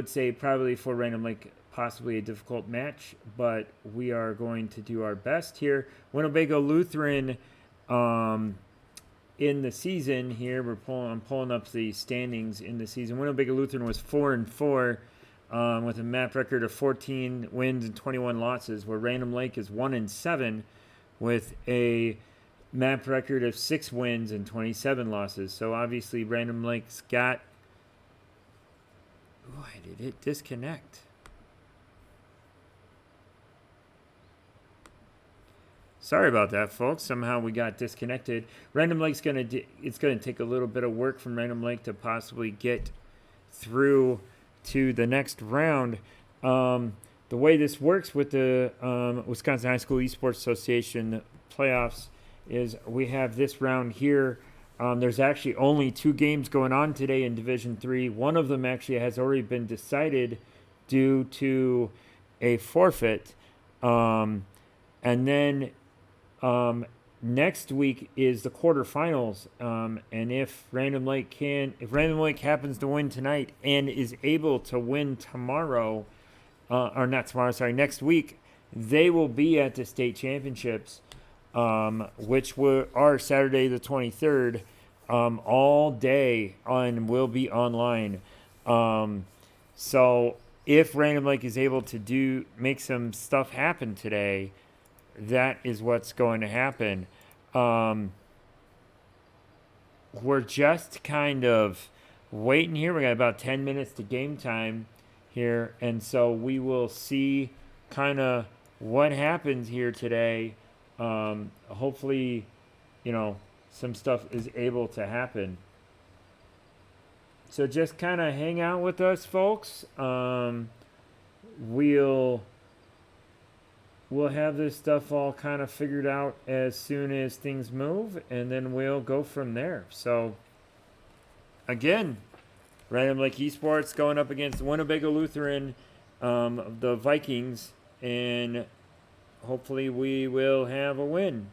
would say probably for Random Lake possibly a difficult match, but we are going to do our best here. Winnebago Lutheran um, in the season here. I'm pulling up the standings in the season. Winnebago Lutheran was 4-4 with a map record of 14 wins and 21 losses, where Random Lake is 1-7 with a map record of 6 wins and 27 losses. So obviously Random Lake's got. Why did it disconnect? Sorry about that, folks. Somehow we got disconnected. Random Lake's it's gonna take a little bit of work from Random Lake to possibly get through to the next round. The way this works with the Wisconsin High School Esports Association playoffs is we have this round here. There's actually only 2 games going on today in Division 3. One of them actually has already been decided due to a forfeit. And then next week is the quarterfinals. And if Random Lake happens to win tonight and is able to win tomorrow, or not tomorrow, sorry, next week, they will be at the state championships, which are Saturday the 23rd, all day and will be online. So if Random Lake is able to make some stuff happen today, that is what's going to happen. We're just kind of waiting here. We got about 10 minutes to game time here, and so we will see kind of what happens here today. Hopefully, some stuff is able to happen. So just kind of hang out with us, folks. We'll have this stuff all kind of figured out as soon as things move, and then we'll go from there. So, again, Random Lake Esports going up against Winnebago Lutheran, the Vikings, and hopefully we will have a win.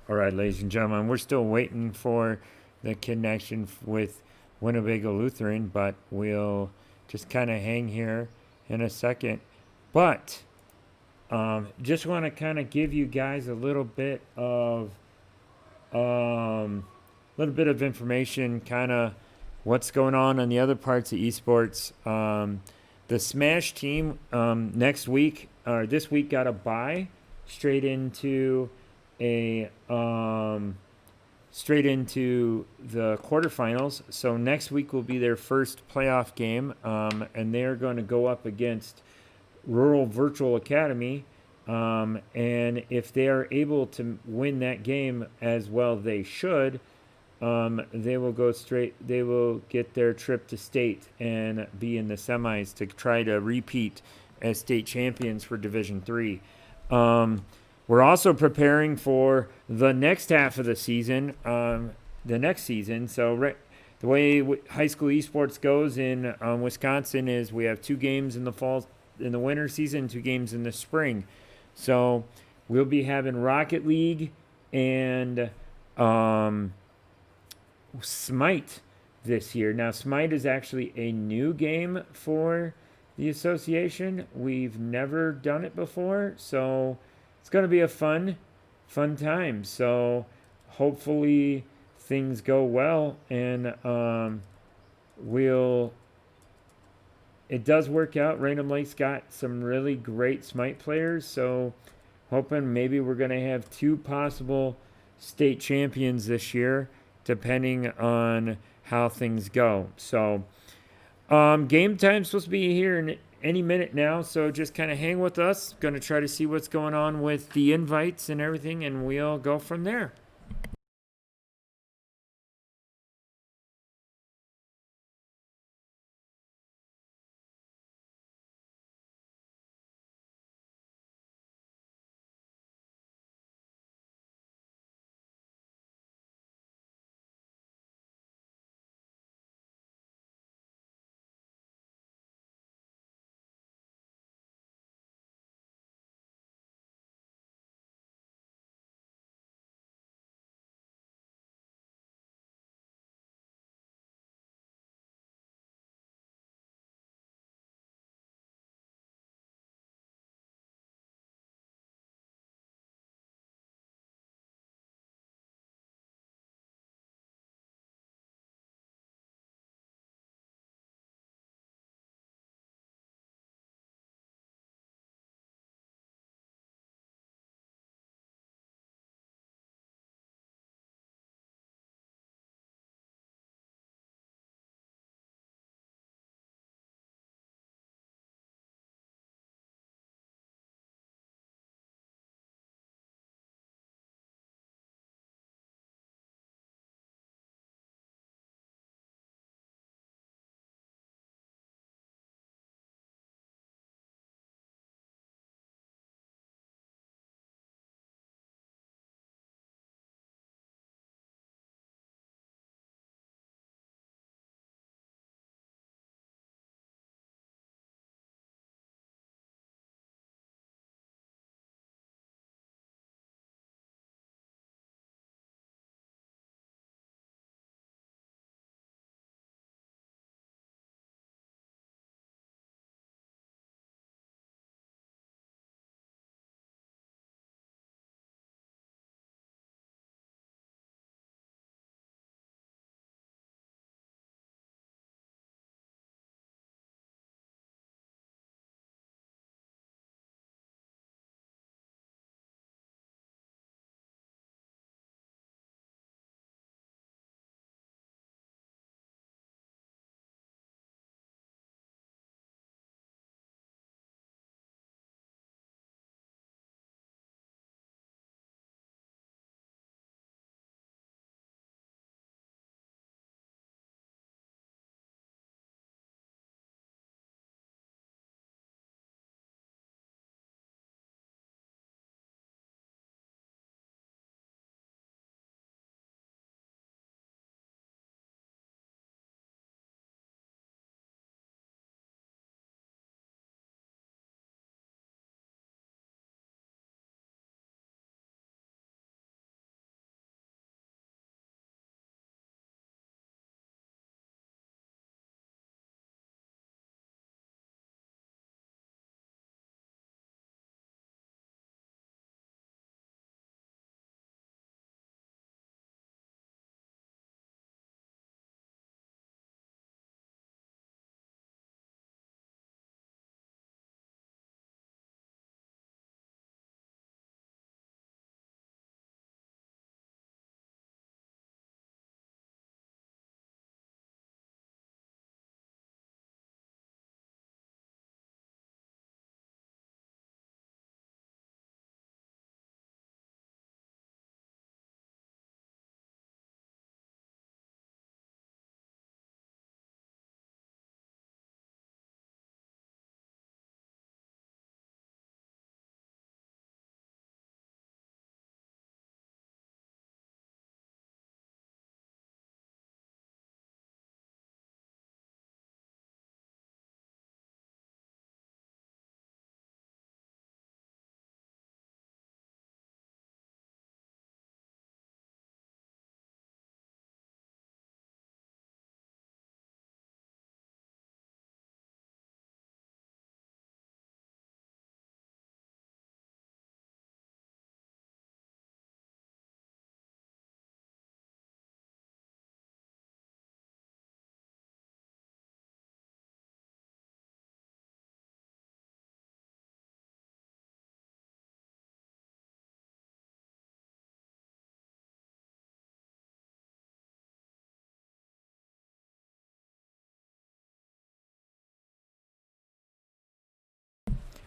All right, ladies and gentlemen, we're still waiting for the connection with Winnebago Lutheran, but we'll just kind of hang here in a second. But just want to kind of give you guys a little bit of information, kind of what's going on the other parts of esports. The Smash team next week or this week got a bye straight into a straight into the quarterfinals. So next week will be their first playoff game, and they're going to go up against Rural Virtual Academy. And if they are able to win that game as well, they should. They will go straight. They will get their trip to state and be in the semis to try to repeat as state champions for Division Three. We're also preparing for the next half of the season, the next season. So the way high school esports goes in Wisconsin is we have 2 games in the fall, in the winter season, 2 games in the spring. So we'll be having Rocket League and Smite this year. Now, Smite is actually a new game for the association. We've never done it before, so it's going to be a fun time. So hopefully things go well, and we'll it does work out. Random Lake's got some really great Smite players, so hoping maybe we're going to have 2 possible state champions this year, depending on how things go. So game time's supposed to be here in any minute now, so just kind of hang with us. Going to try to see what's going on with the invites and everything, and we'll go from there.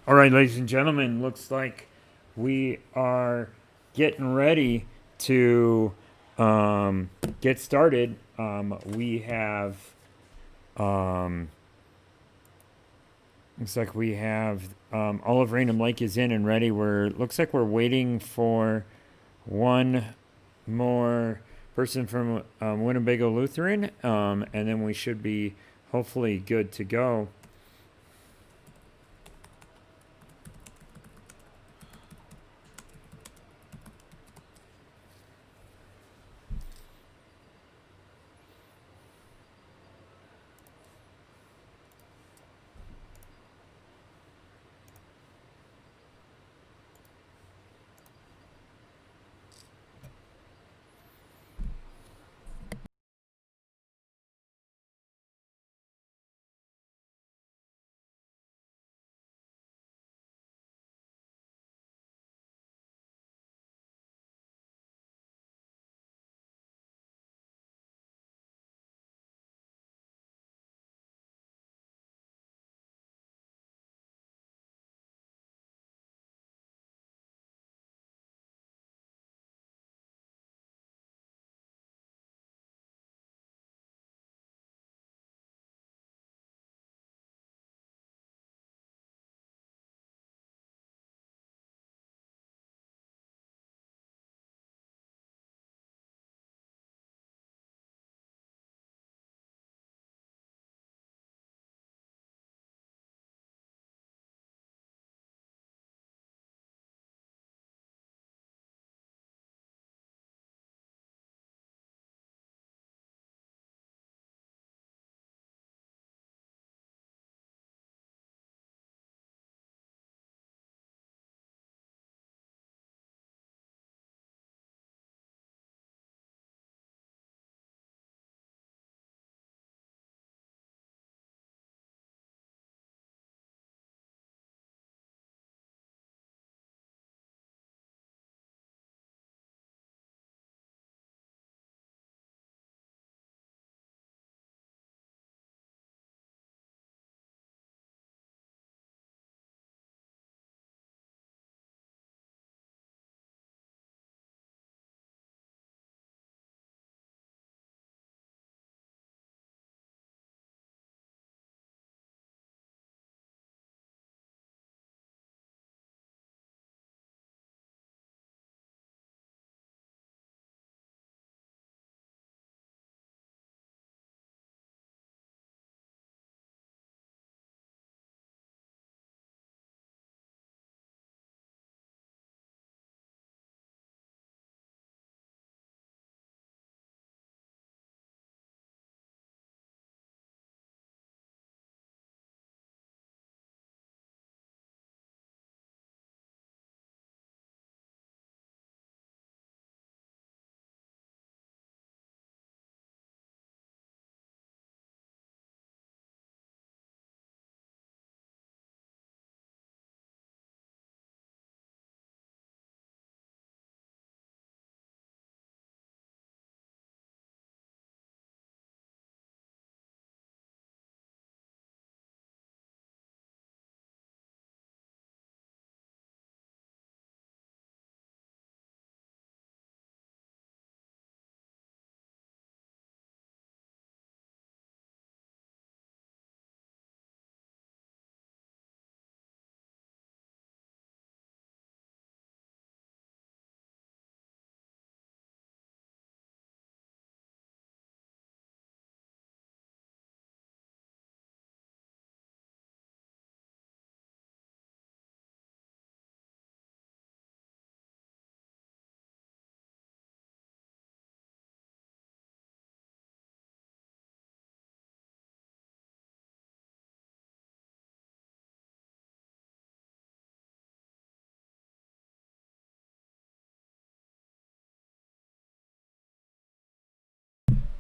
All right, ladies and gentlemen, looks like we are getting ready to get started. We have looks like we have all of Random Lake is in and ready. Looks like we're waiting for one more person from Winnebago Lutheran, and then we should be hopefully good to go.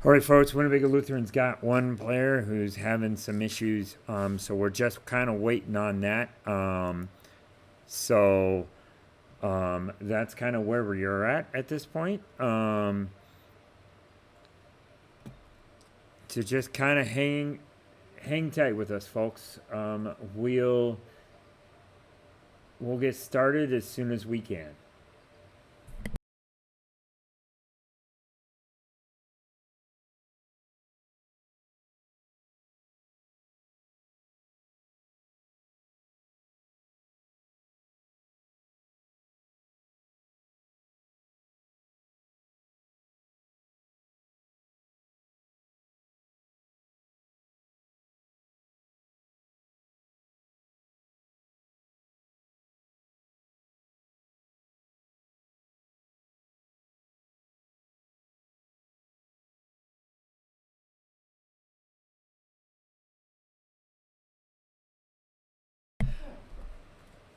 All right, folks, Winnebago Lutheran's got one player who's having some issues, so we're just kind of waiting on that. So that's kind of where we're at this point. To just kind of hang tight with us, folks. We'll we'll get started as soon as we can.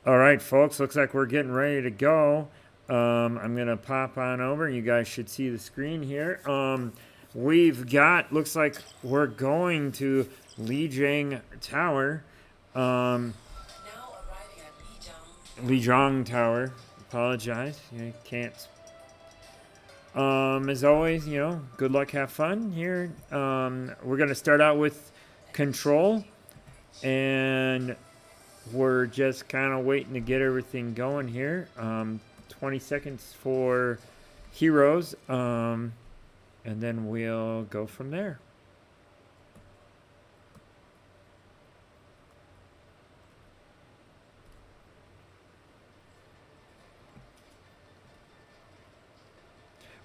All right, folks, looks like we're getting ready to go. I'm going to pop on over. You guys should see the screen here. We've got, looks like we're going to Lijiang Tower. Lijiang Tower. Apologize. You can't. As always, you know, good luck, have fun here. We're going to start out with control. And we're just kind of waiting to get everything going here. 20 seconds for heroes, and then we'll go from there.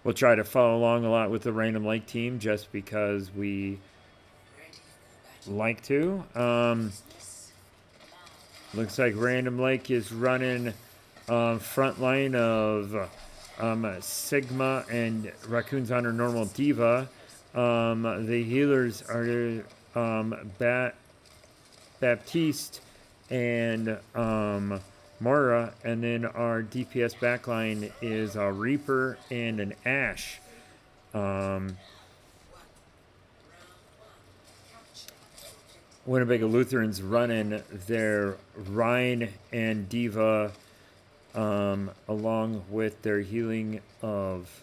We'll try to follow along a lot with the Random Lake team just because we like to. Looks like Random Lake is running front line of Sigma and Raccoons on her normal Diva. The healers are Baptiste and Mora, and then our DPS backline is a Reaper and an Ashe. Winnebago Lutherans running their Rhine and Diva along with their healing of,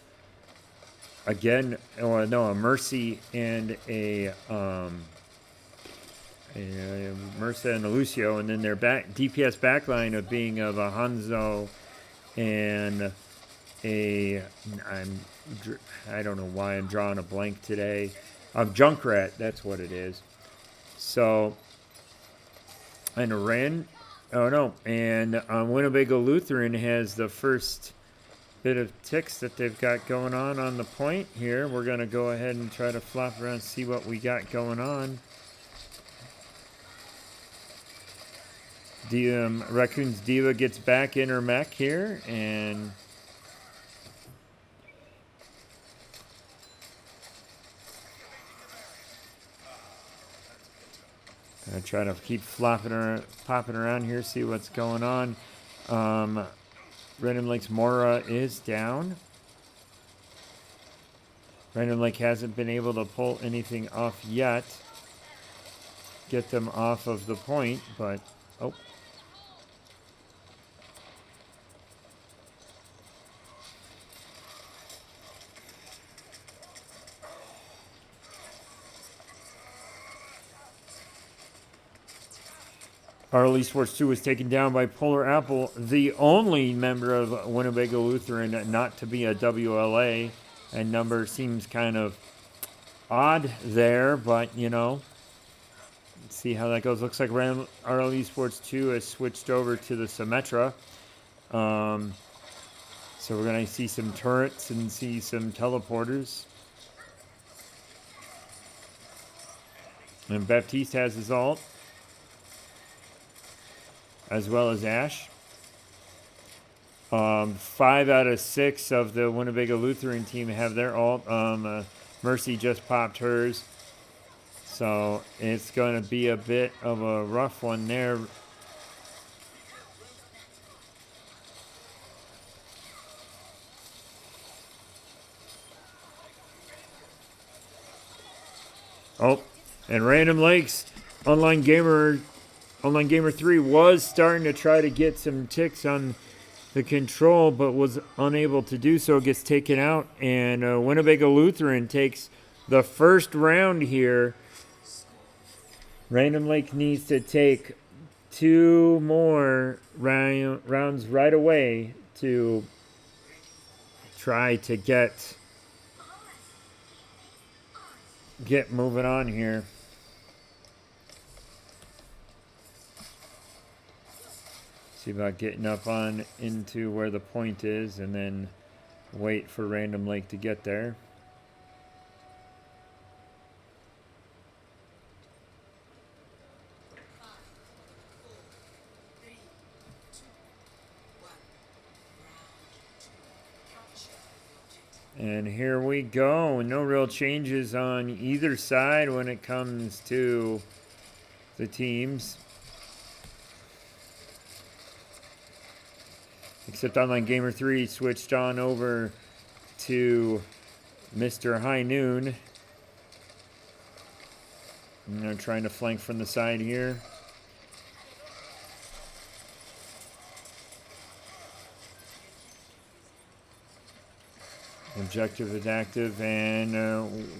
again, a Mercy and a Mercy and a Lucio, and then their DPS backline of being of a Hanzo and I don't know why I'm drawing a blank today, of Junkrat, that's what it is. So, and Winnebago Lutheran has the first bit of ticks that they've got going on the point here. We're going to go ahead and try to flop around and see what we got going on. Raccoon's Diva gets back in her mech here, and I try to keep popping around here, see what's going on. Random Lake's Mora is down. Random Lake hasn't been able to pull anything off yet. Get them off of the point, but oh. RL Esports 2 was taken down by Polar Apple, the only member of Winnebago Lutheran not to be a WLA. And number seems kind of odd there, but, you know, let's see how that goes. Looks like RL Esports 2 has switched over to the Symmetra. So we're going to see some turrets and see some teleporters. And Baptiste has his ult, as well as Ashe. 5 out of 6 of the Winnebago Lutheran team have their ult. Mercy just popped hers. So it's going to be a bit of a rough one there. Oh, and Random Lakes Online Gamer 3 was starting to try to get some ticks on the control, but was unable to do so. Gets taken out, and Winnebago Lutheran takes the first round here. Random Lake needs to take 2 more rounds right away to try to get moving on here. See about getting up on into where the point is and then wait for Random Lake to get there. And here we go. No real changes on either side when it comes to the teams. Except Online Gamer 3 switched on over to Mr. High Noon. And they're trying to flank from the side here. Objective is active, and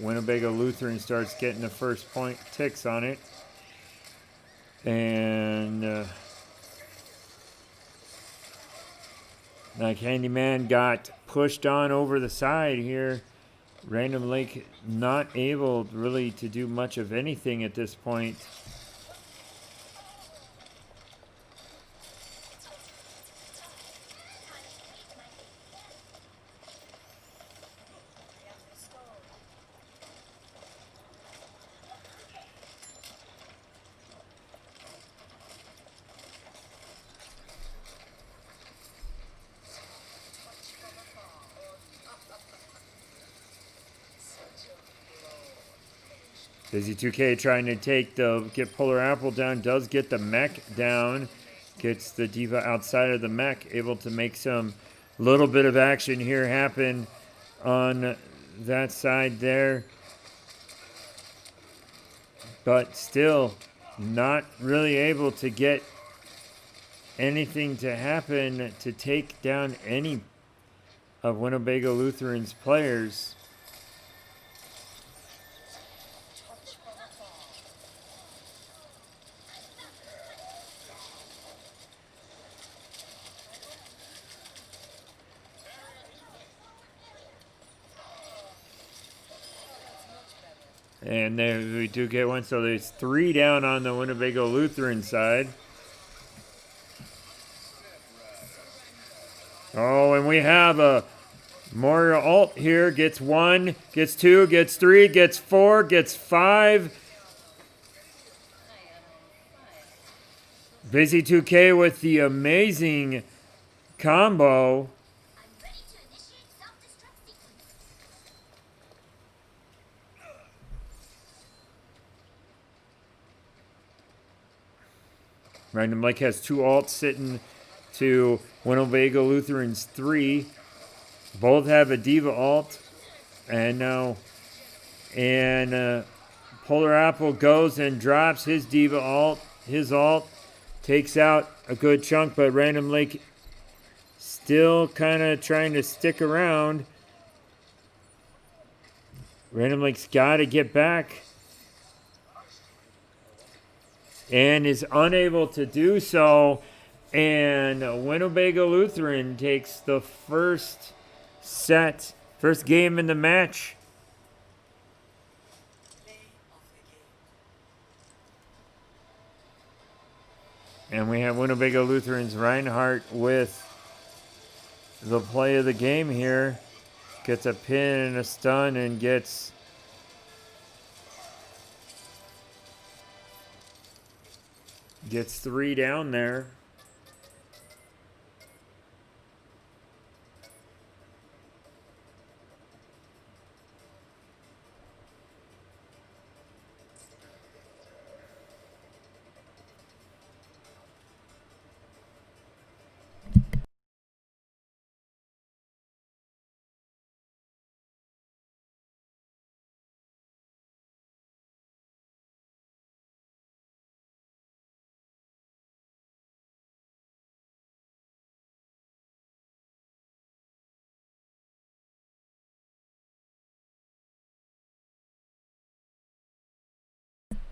Winnebago Lutheran starts getting the first point ticks on it. And like Handyman got pushed on over the side here. Random Lake not able really to do much of anything at this point. Busy 2K trying to get Polar Apple down, does get the mech down, gets the Diva outside of the mech, able to make some little bit of action here happen on that side there. But still not really able to get anything to happen to take down any of Winnebago Lutheran's players. And there we do get one, so there's 3 down on the Winnebago Lutheran side. Oh, and we have a Mario Alt here. Gets 1, gets 2, gets 3, gets 4, gets 5. Busy 2K with the amazing combo. Random Lake has 2 alts sitting to Winnebago Lutheran's 3. Both have a Diva alt. And now, Polar Apple goes and drops his Diva alt. His alt takes out a good chunk, but Random Lake still kind of trying to stick around. Random Lake's got to get back. And is unable to do so. And Winnebago Lutheran takes the first game in the match. And we have Winnebago Lutheran's Reinhardt with the play of the game here. Gets a pin and a stun and gets Gets 3 down there.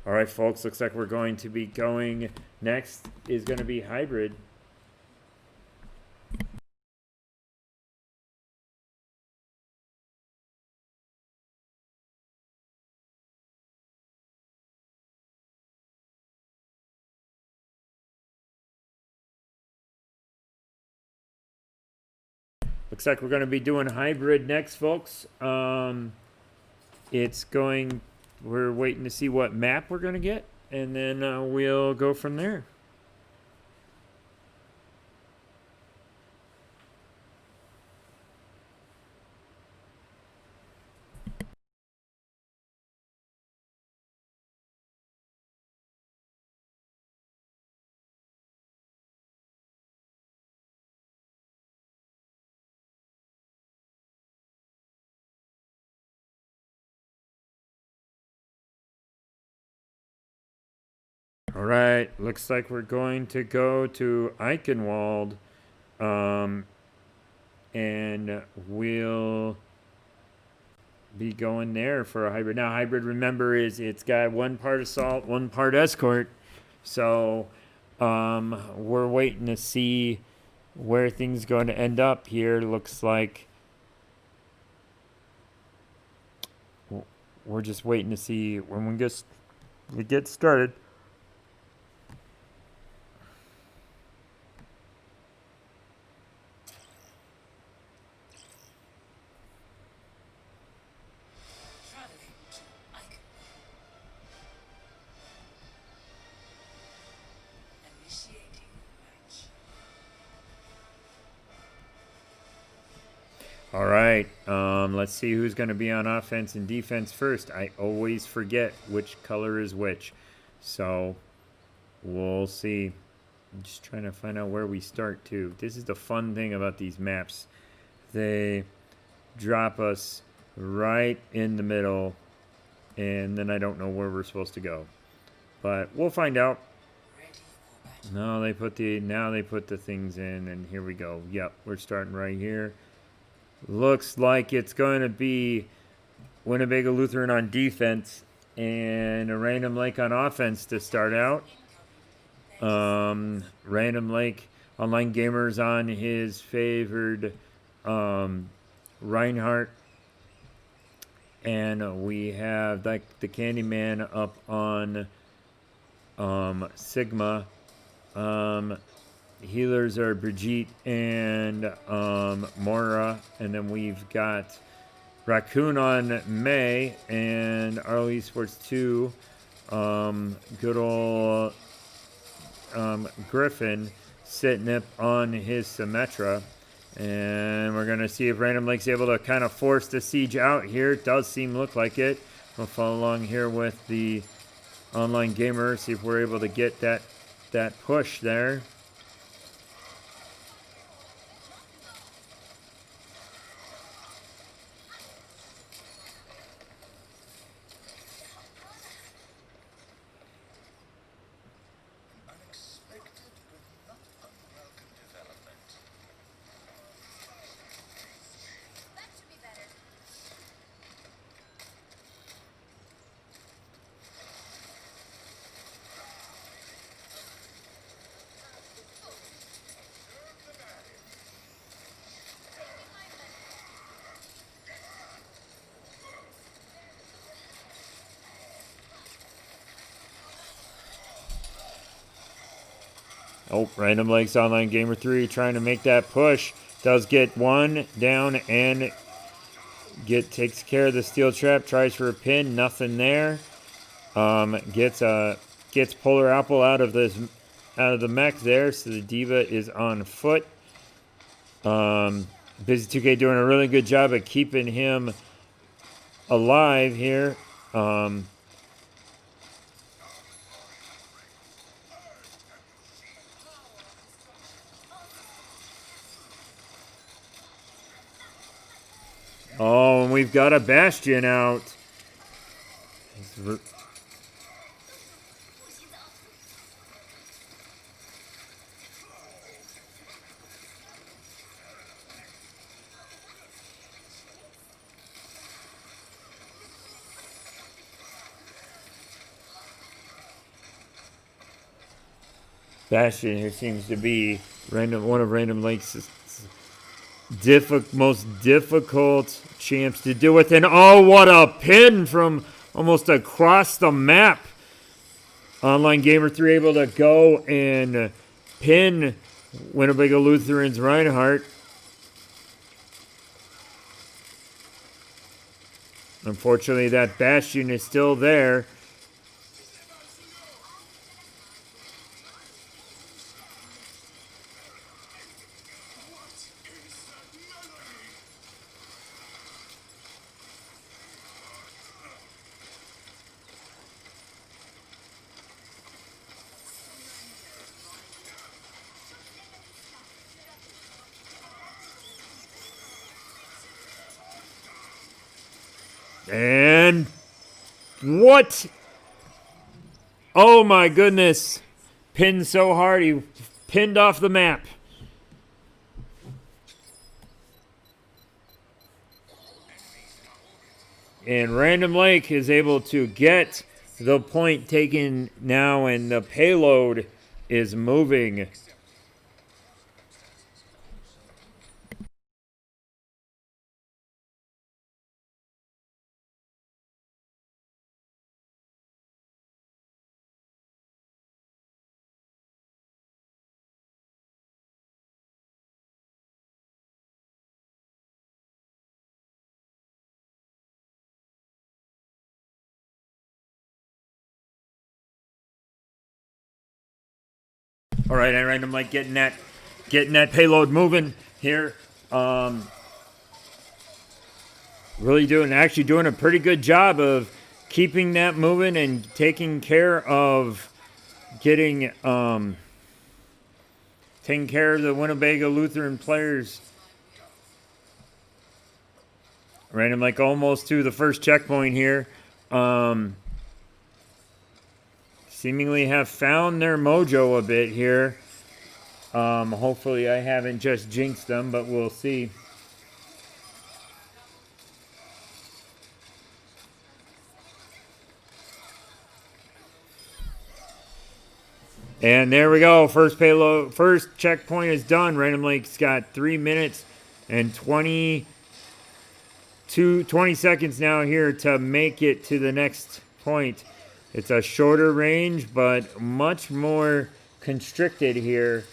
All right, folks, looks like we're going to be going next is going to be hybrid. Looks like we're going to be doing hybrid next, folks. We're waiting to see what map we're going to get, and then we'll go from there. All right, looks like we're going to go to Eichenwald, and we'll be going there for a hybrid. Now, hybrid, remember, it's got 1 part assault, 1 part escort, so we're waiting to see where things going to end up here. Looks like we're just waiting to see when we get started. All right, let's see who's going to be on offense and defense first. I always forget which color is which, so we'll see. I'm just trying to find out where we start, too. This is the fun thing about these maps. They drop us right in the middle, and then I don't know where we're supposed to go. But we'll find out. No, now they put the things in, and here we go. Yep, we're starting right here. Looks like it's going to be Winnebago Lutheran on defense and a Random Lake on offense to start out. Random Lake Online Gamers on his favored Reinhardt. And we have like the Candyman up on Sigma. Healers are Brigitte and Mora, and then we've got Raccoon on May and Arlo Esports 2. Good old Griffin sitting up on his Symmetra. And we're going to see if Random Lake's able to kind of force the siege out here. It does look like it. We'll follow along here with the online gamer, see if we're able to get that push there. Oh, Random Lakes Online Gamer 3 trying to make that push. Does get one down and takes care of the steel trap. Tries for a pin. Nothing there. Gets Polar Apple out of the mech there. So the Diva is on foot. Busy 2K doing a really good job of keeping him alive here. Oh, and we've got a Bastion out. Bastion here seems to be one of Random Lake's most difficult champs to deal with. And oh, what a pin from almost across the map. Online Gamer 3 able to go and pin Winnebago Lutheran's Reinhardt. Unfortunately, that Bastion is still there. And what? Oh my goodness. Pinned so hard, he pinned off the map. And Random Lake is able to get the point taken now, and the payload is moving. All right, and Random Lake getting that payload moving here. Really doing a pretty good job of keeping that moving and taking care of taking care of the Winnebago Lutheran players. Random Lake almost to the first checkpoint here. Seemingly have found their mojo a bit here. Hopefully I haven't just jinxed them, but we'll see. And there we go. First checkpoint is done. Random Lake's got 3 minutes and 20 seconds now here to make it to the next point. It's a shorter range, but much more constricted here,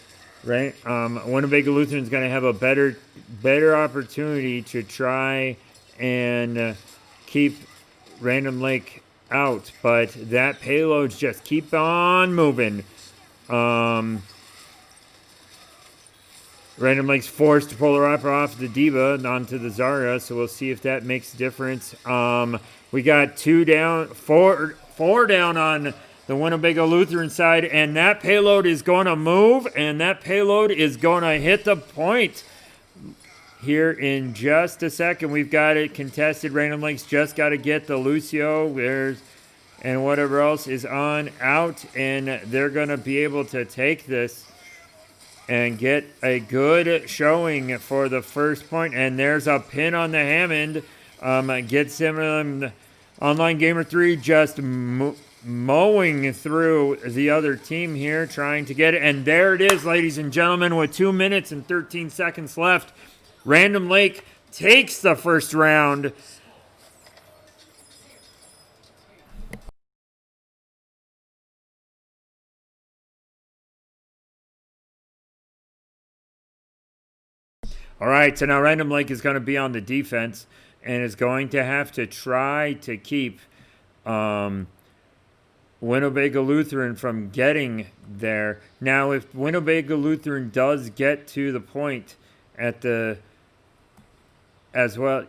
right? Winnebago Lutheran's going to have a better opportunity to try and keep Random Lake out, but that payloads just keep on moving. Random Lake's forced to pull the Rapper off the Diva onto the Zarya, so we'll see if that makes a difference. We got 4 down on the Winnebago Lutheran side, and that payload is going to move, and that payload is going to hit the point here in just a second. We've got it contested. Random Lake's just got to get the Lucio and whatever else is on out, and they're going to be able to take this and get a good showing for the first point. And there's a pin on the Hammond. Gets him Online Gamer 3 just mowing through the other team here, trying to get it. And there it is, ladies and gentlemen, with 2 minutes and 13 seconds left. Random Lake takes the first round. All right, so now Random Lake is going to be on the defense and is going to have to try to keep Winnebago Lutheran from getting there. Now, if Winnebago Lutheran does get to the point as well,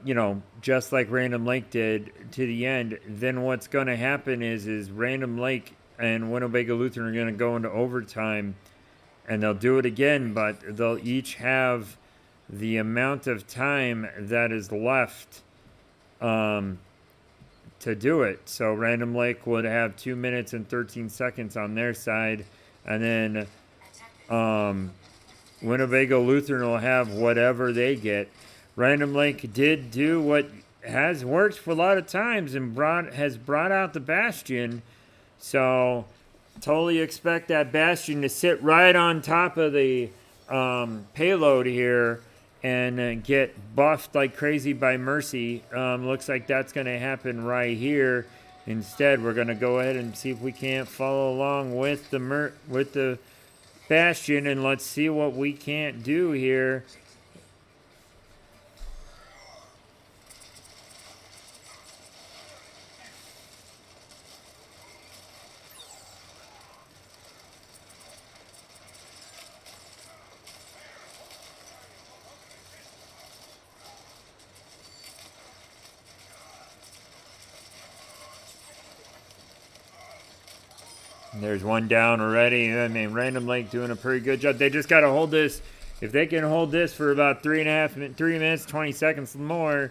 just like Random Lake did to the end, then what's going to happen is Random Lake and Winnebago Lutheran are going to go into overtime, and they'll do it again, but they'll each have the amount of time that is left to do it. So Random Lake would have 2 minutes and 13 seconds on their side, and then Winnebago Lutheran will have whatever they get. Random Lake did do what has worked for a lot of times and has brought out the Bastion. So Totally expect that Bastion to sit right on top of the payload here and get buffed like crazy by Mercy. Looks like that's going to happen right here. Instead, we're going to go ahead and see if we can't follow along with the Bastion, and let's see what we can't do here. There's one down already. I mean, Random Lake doing a pretty good job. They just got to hold this. If they can hold this for about 3 minutes, 20 seconds more,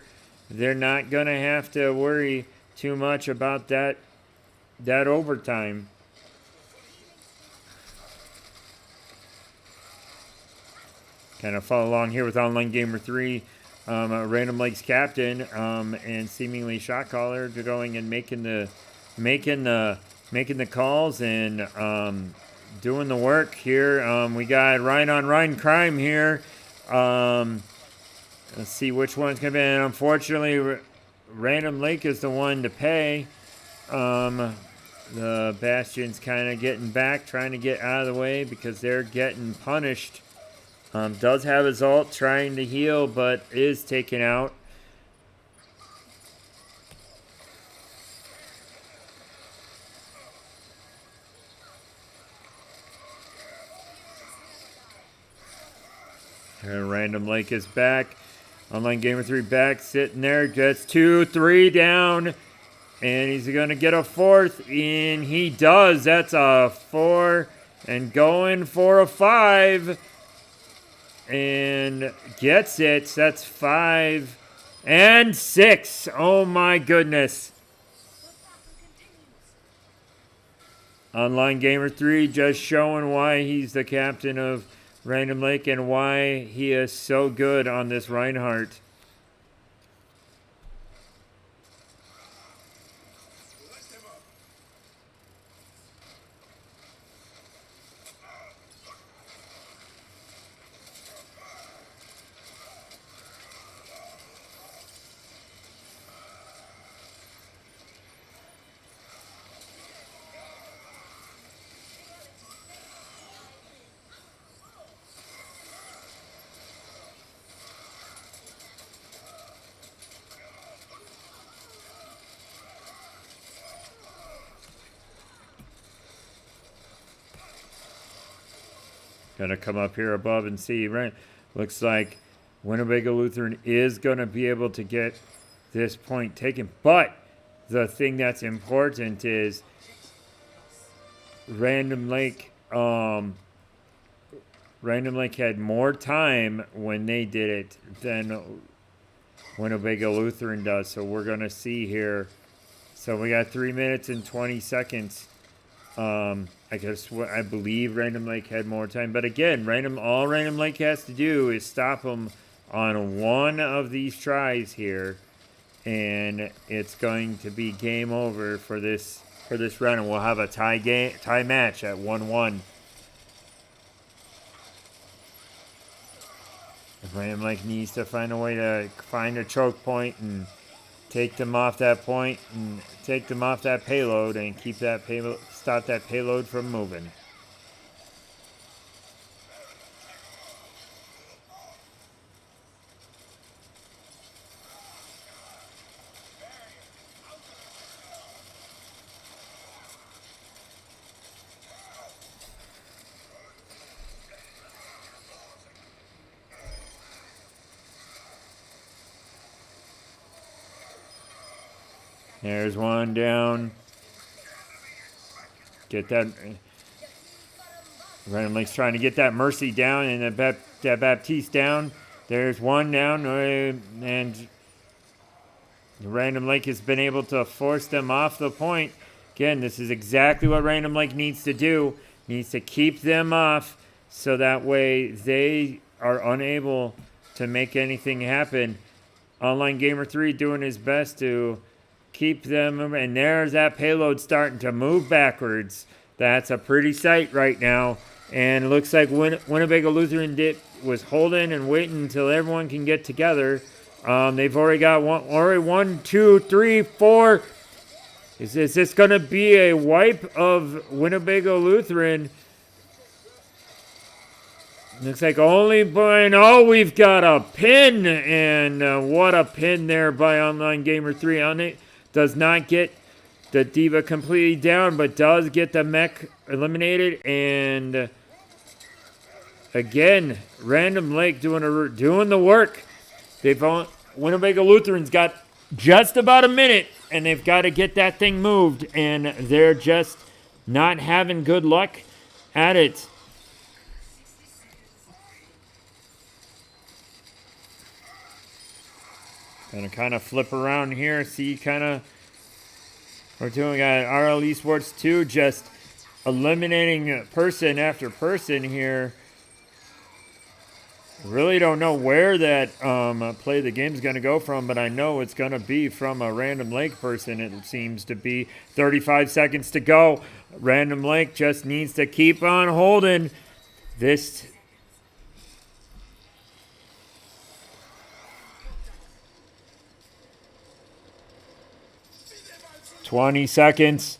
they're not going to have to worry too much about that overtime. Kind of follow along here with Online Gamer 3, Random Lake's captain, and seemingly shot caller going and making the calls and doing the work here. We got Ryan on Ryan crime here. Let's see which one's going to be. And unfortunately, Random Lake is the one to pay. The Bastion's kind of getting back, trying to get out of the way because they're getting punished. Does have his ult, trying to heal, but is taken out. And Random Lake is back. Online Gamer 3 back, sitting there. Gets 2, 3 down. And he's going to get a 4th. And he does. That's a 4. And going for a 5. And gets it. That's 5. And 6. Oh my goodness. Online Gamer 3 just showing why he's the captain of Random Lake and why he is so good on this Reinhardt. Gonna come up here above and see, right? Looks like Winnebago Lutheran is gonna be able to get this point taken. But the thing that's important is Random Lake had more time when they did it than Winnebago Lutheran does. So we're gonna see here. So we got 3 minutes and 20 seconds. I believe Random Lake had more time. But again, all Random Lake has to do is stop them on one of these tries here. And it's going to be game over for this round. And we'll have a tie match at 1-1. Random Lake needs to find a way to find a choke point and take them off that point and take them off that payload and keep that payload, stop that payload from moving. There's one down. Get that. Random Lake's trying to get that Mercy down and that Baptiste down. There's one down, and Random Lake has been able to force them off the point. Again, this is exactly what Random Lake needs to do. Needs to keep them off so that way they are unable to make anything happen. Online Gamer 3 doing his best to keep them, and there's that payload starting to move backwards. That's a pretty sight right now. And it looks like Winnebago Lutheran was holding and waiting until everyone can get together. They've already got one, two, three, four. Is this going to be a wipe of Winnebago Lutheran? Looks like only by, no, we've got a pin, and what a pin there by Online Gamer 3 on it. Does not get the Diva completely down, but does get the mech eliminated, and again, Random Lake doing the work. Winnebago Lutheran's got just about a minute, and they've got to get that thing moved, and they're just not having good luck at it. Gonna kind of flip around here, see kind of we're doing RL Esports 2, just eliminating person after person here. Really don't know where that play the game's going to go from, but I know it's going to be from a Random Lake person. It seems to be 35 seconds to go. Random Lake just needs to keep on holding this. "20 seconds.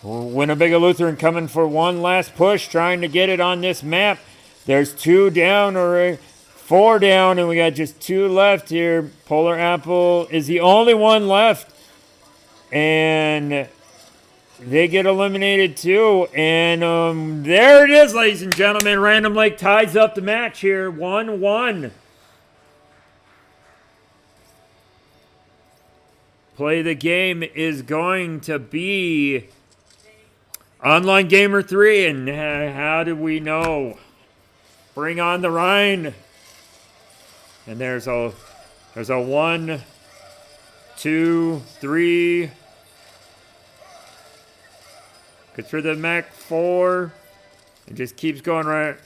Winnebago Lutheran coming for one last push, trying to get it on this map. There's 2 down or 4 down, and we got just 2 left here. Polar Apple is the only one left, and they get eliminated too. And there it is, ladies and gentlemen. Random Lake ties up the match here, 1-1. Play the game is going to be Online Gamer 3, and how do we know? Bring on the Rhine. And there's a 1, 2, 3. Gets rid of the mech, 4. It just keeps going right.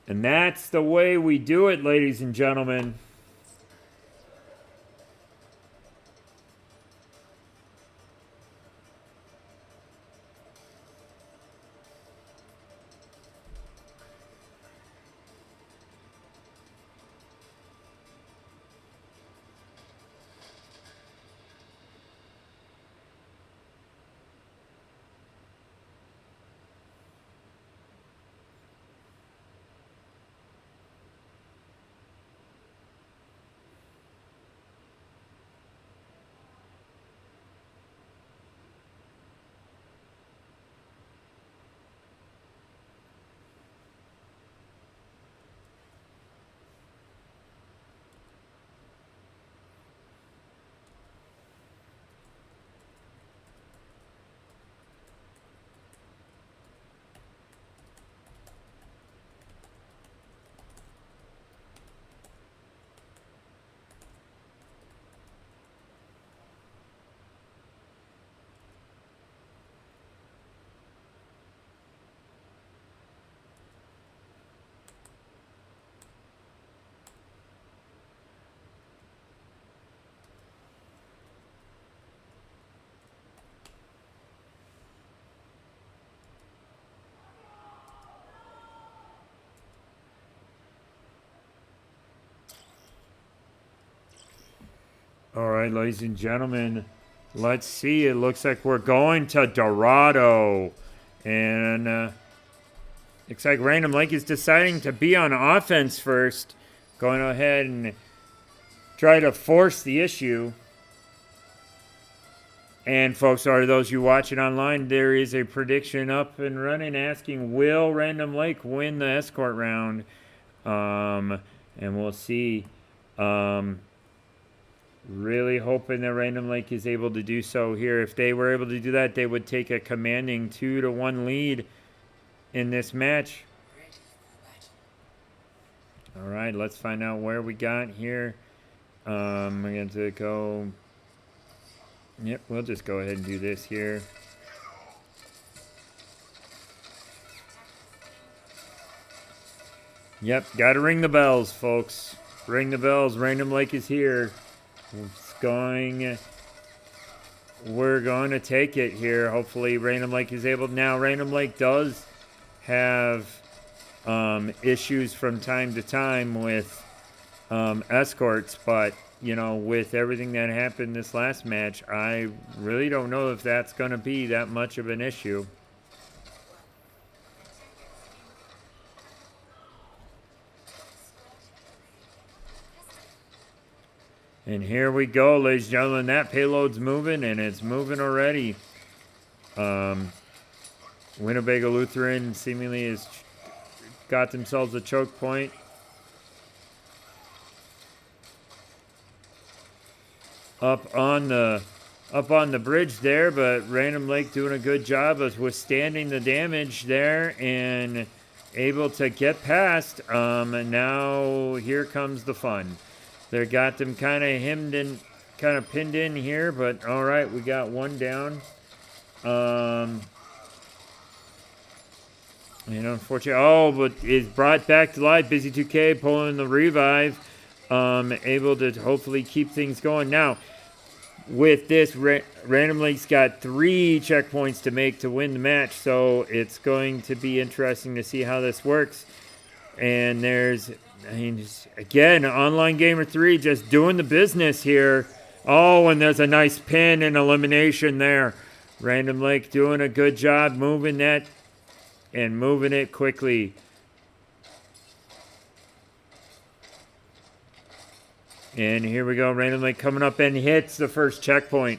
And that's the way we do it, ladies and gentlemen. All right, ladies and gentlemen, let's see. It looks like we're going to Dorado. And looks like Random Lake is deciding to be on offense first. Going ahead and try to force the issue. And folks, are those you watching online, there is a prediction up and running asking, will Random Lake win the escort round? And we'll see. Really hoping that Random Lake is able to do so here. If they were able to do that, they would take a commanding 2-1 lead in this match. All right, let's find out where we got here. We're going to go... Yep, we'll just go ahead and do this here. Yep, gotta ring the bells, folks. Ring the bells. Random Lake is here. We're going to take it here. Hopefully Random Lake is able. Now, Random Lake does have issues from time to time with escorts, but, you know, with everything that happened this last match, I really don't know if that's going to be that much of an issue. And here we go, ladies and gentlemen. That payload's moving, and it's moving already. Winnebago Lutheran seemingly has got themselves a choke point. Up on the bridge there, but Random Lake doing a good job of withstanding the damage there and able to get past. And now here comes the fun. They got them kind of hemmed and kind of pinned in here, but all right, we got one down. And unfortunately, but it's brought back to life. Busy 2K pulling the revive, able to hopefully keep things going. Now, with this, Random Lake's got 3 checkpoints to make to win the match, so it's going to be interesting to see how this works. And again, Online Gamer 3 just doing the business here. Oh, and there's a nice pin and elimination there. Random Lake doing a good job moving that and moving it quickly. And here we go. Random Lake coming up and hits the first checkpoint.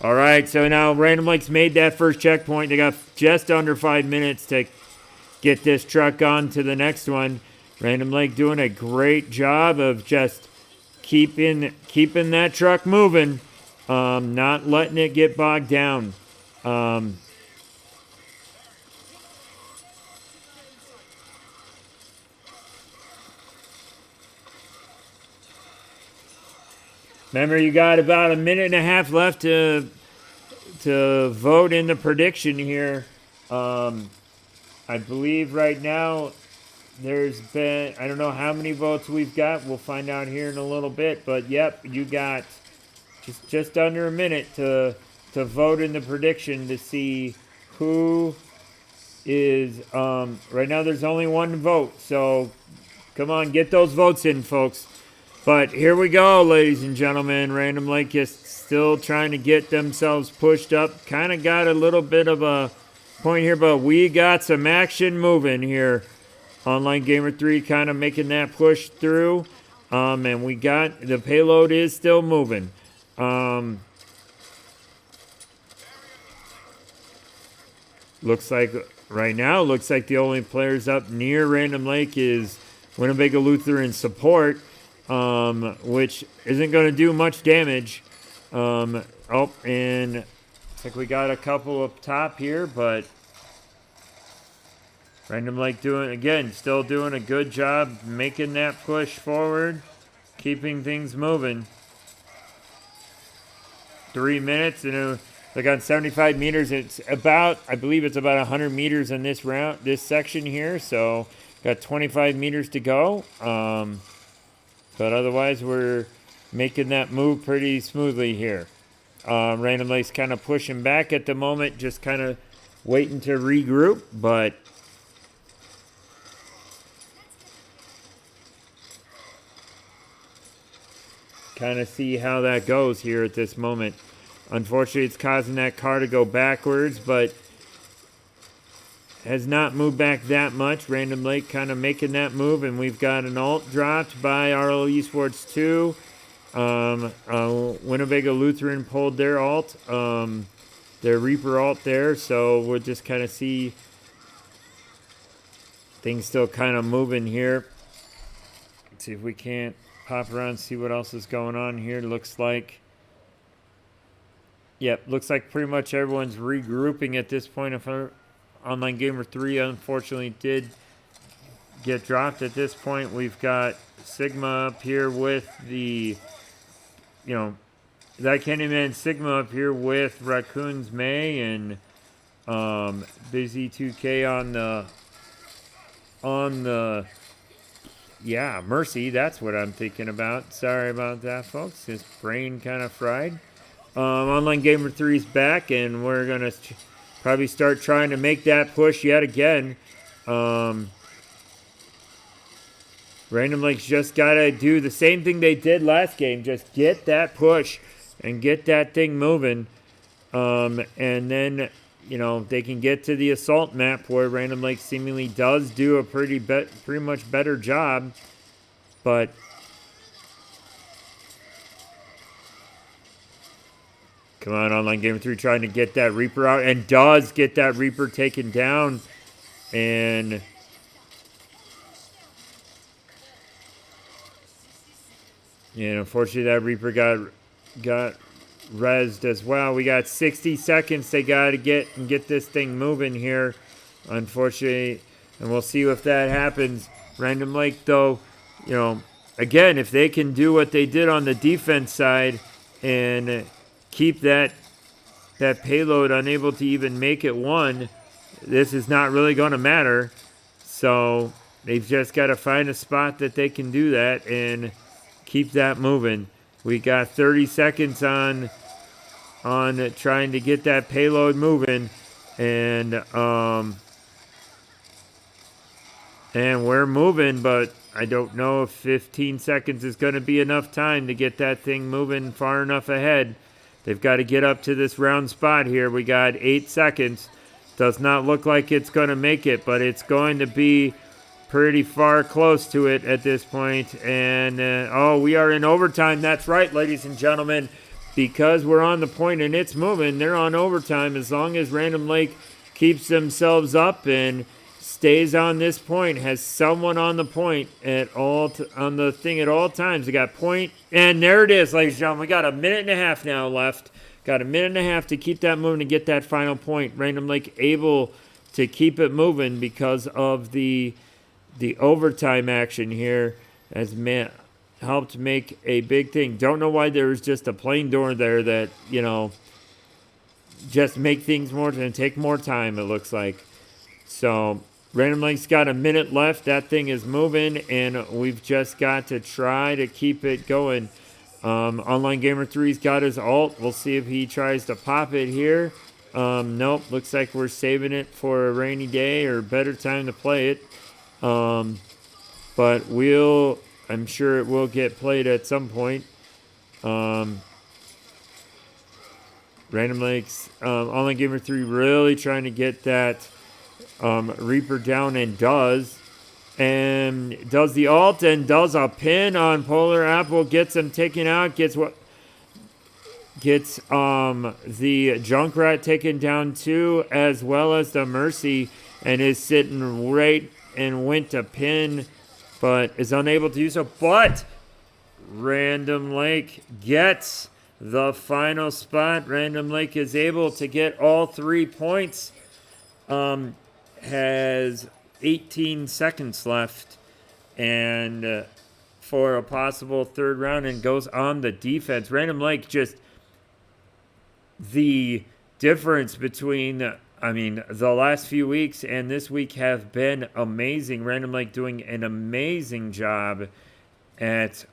All right, so now Random Lake's made that first checkpoint. They got just under 5 minutes to get this truck on to the next one. Random Lake doing a great job of just keeping that truck moving, not letting it get bogged down. Remember, you got about a minute and a half left to vote in the prediction here. I believe right now there's been, I don't know how many votes we've got. We'll find out here in a little bit. But, yep, you got just under a minute to vote in the prediction to see who is, right now there's only one vote. So, come on, get those votes in, folks. But here we go, ladies and gentlemen. Random Lake is still trying to get themselves pushed up. Kind of got a little bit of a point here, but we got some action moving here. Online Gamer 3 kind of making that push through. And we got, the payload is still moving. Looks like, right now, looks like the only players up near Random Lake is Winnebago Lutheran support. Which isn't going to do much damage. And it's like we got a couple up top here, but Random Lake still doing a good job making that push forward, keeping things moving. 3 minutes, and like on 75 meters, I believe it's about 100 meters in this section here, so got 25 meters to go. But otherwise, we're making that move pretty smoothly here. Random Lake's kind of pushing back at the moment, just kind of waiting to regroup, but kind of see how that goes here at this moment. Unfortunately, it's causing that car to go backwards, but has not moved back that much. Random Lake kind of making that move, and we've got an ult dropped by RL Esports 2. Winnebago Lutheran pulled their ult, their Reaper ult there, so we'll just kind of see things still kind of moving here. Let's see if we can't pop around and see what else is going on here. Looks like pretty much everyone's regrouping at this point. If Online Gamer 3 unfortunately did get dropped at this point. We've got Sigma up here with the that Candyman Sigma up here with Raccoons May and Busy 2K on the Mercy. That's what I'm thinking about. Sorry about that, folks. His brain kind of fried. Online Gamer 3's back, and we're gonna probably start trying to make that push yet again. Random Lake's just gotta do the same thing they did last game. Just get that push and get that thing moving. And then, they can get to the assault map where Random Lake seemingly does do a pretty much better job. But come on, Online Gamer 3 trying to get that Reaper out, and does get that Reaper taken down. And unfortunately that Reaper got rezzed as well. We got 60 seconds they got to get this thing moving here, unfortunately, and we'll see if that happens. Random Lake, though, again, if they can do what they did on the defense side and keep that payload unable to even make it one, this is not really going to matter. So they've just got to find a spot that they can do that and keep that moving. We got 30 seconds on trying to get that payload moving, and we're moving, but I don't know if 15 seconds is going to be enough time to get that thing moving far enough ahead. They've got to get up to this round spot here. We got 8 seconds. Does not look like it's going to make it, but it's going to be pretty far close to it at this point. And, we are in overtime. That's right, ladies and gentlemen. Because we're on the point and it's moving, they're on overtime. As long as Random Lake keeps themselves up and stays on this point, has someone on the point on the thing at all times. They got point, and there it is, ladies and gentlemen. We got a minute and a half now left. Got a minute and a half to keep that moving and get that final point. Random Lake able to keep it moving because of the overtime action here has helped make a big thing. Don't know why there was just a plain door there that, just make things more and take more time, it looks like. So Random Lake's got a minute left. That thing is moving, and we've just got to try to keep it going. Online Gamer 3's got his ult. We'll see if he tries to pop it here. Nope. Looks like we're saving it for a rainy day or better time to play it. But I'm sure it will get played at some point. Random Lake's Online Gamer 3 really trying to get that Reaper down, and does the ult and does a pin on Polar Apple, gets him taken out, gets the Junkrat taken down too, as well as the Mercy, and is sitting right and went to pin, but is unable to do so. But Random Lake gets the final spot. Random Lake is able to get all 3 points. Has 18 seconds left, and for a possible third round, and goes on the defense. Random Lake, just the difference between the last few weeks and this week have been amazing. Random Lake doing an amazing job at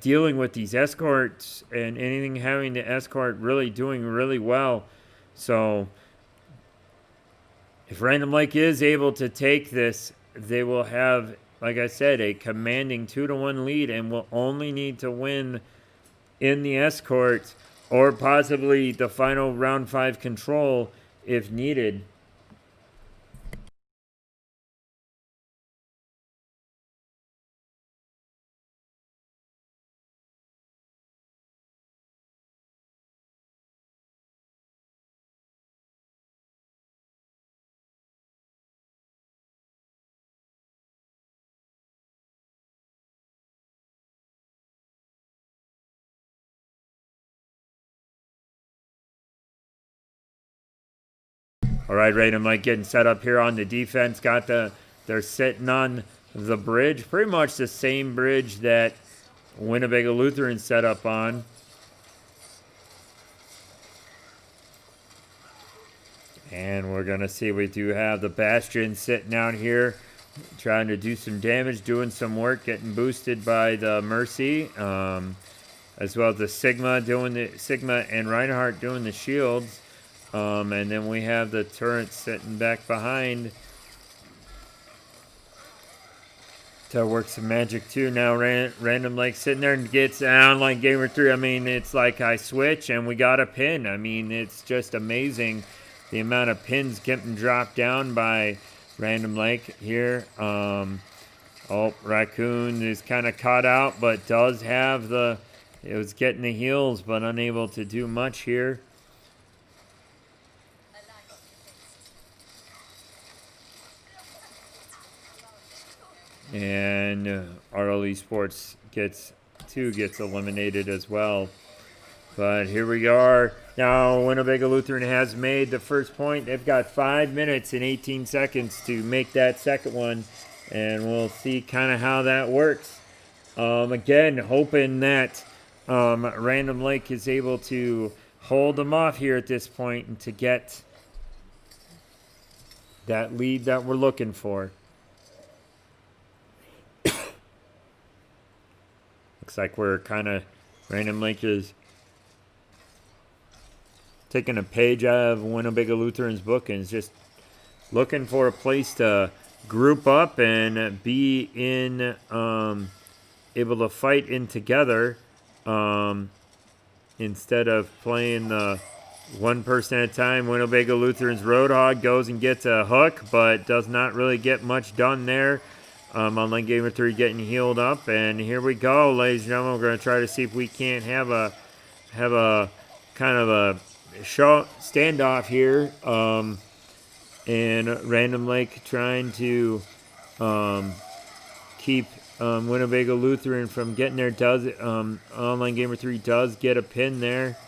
dealing with these escorts and anything having to escort, really doing really well. So if Random Lake is able to take this, they will have, like I said, a commanding 2-1 lead, and will only need to win in the escort or possibly the final round 5 control if needed. All right, Random Lake getting set up here on the defense. They're sitting on the bridge, pretty much the same bridge that Winnebago Lutheran set up on. And we're going to see, we do have the Bastion sitting out here trying to do some damage, doing some work, getting boosted by the Mercy. As well as the Sigma and Reinhardt doing the shields. And then we have the turret sitting back behind to work some magic too. Now Random like sitting there and gets down like Gamer 3. I mean, it's like I switch and we got a pin. I mean, it's just amazing the amount of pins getting dropped down by Random Lake here. Oh, Raccoon is kind of caught out, but does have the... It was getting the heals, but unable to do much here. And RL Esports gets eliminated as well. But here we are. Now Winnebago Lutheran has made the first point. They've got 5 minutes and 18 seconds to make that second one. And we'll see kind of how that works. Again, hoping that Random Lake is able to hold them off here at this point and to get that lead that we're looking for. Looks like we're kind of, Random Lake is taking a page out of Winnebago Lutheran's book and is just looking for a place to group up and be in, able to fight in together. Instead of playing the one person at a time. Winnebago Lutheran's Roadhog goes and gets a hook, but does not really get much done there. Online Gamer 3 getting healed up, and here we go, ladies and gentlemen. We're going to try to see if we can't have a kind of a standoff here. And Random Lake trying to keep Winnebago Lutheran from getting there. Online Gamer 3 does get a pin there.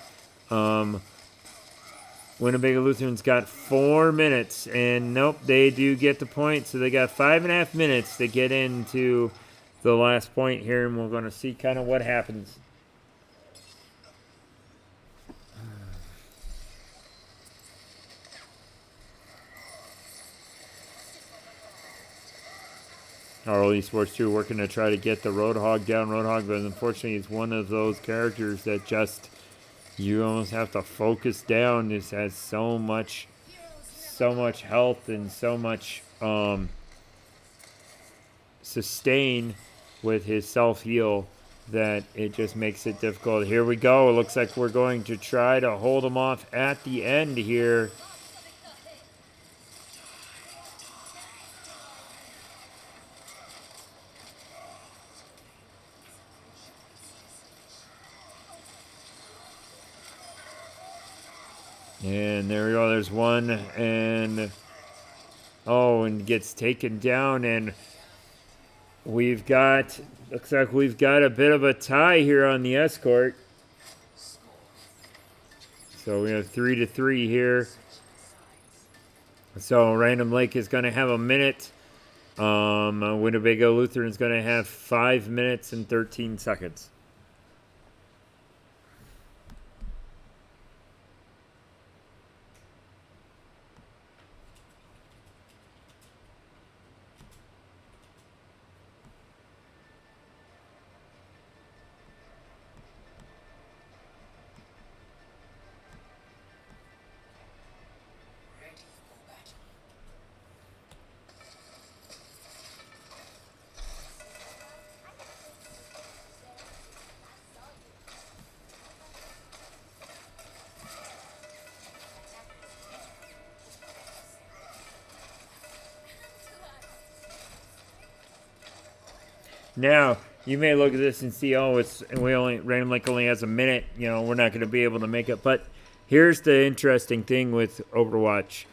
Winnebago Lutheran's got 4 minutes, and nope, they do get the point. So they got 5.5 minutes to get into the last point here, and we're going to see kind of what happens. RL Esports 2 working to try to get the Roadhog down. Roadhog, but unfortunately, it's one of those characters that just... You almost have to focus down. This has so much health and so much sustain with his self-heal that it just makes it difficult. Here we go. It looks like we're going to try to hold him off at the end here. And there we go, there's one, and and gets taken down, and looks like we've got a bit of a tie here on the escort. So we have 3-3 here. So Random Lake is going to have a minute. Winnebago Lutheran is going to have 5 minutes and 13 seconds. Now, you may look at this and see, Random Lake only has a minute. You know, we're not going to be able to make it. But here's the interesting thing with Overwatch.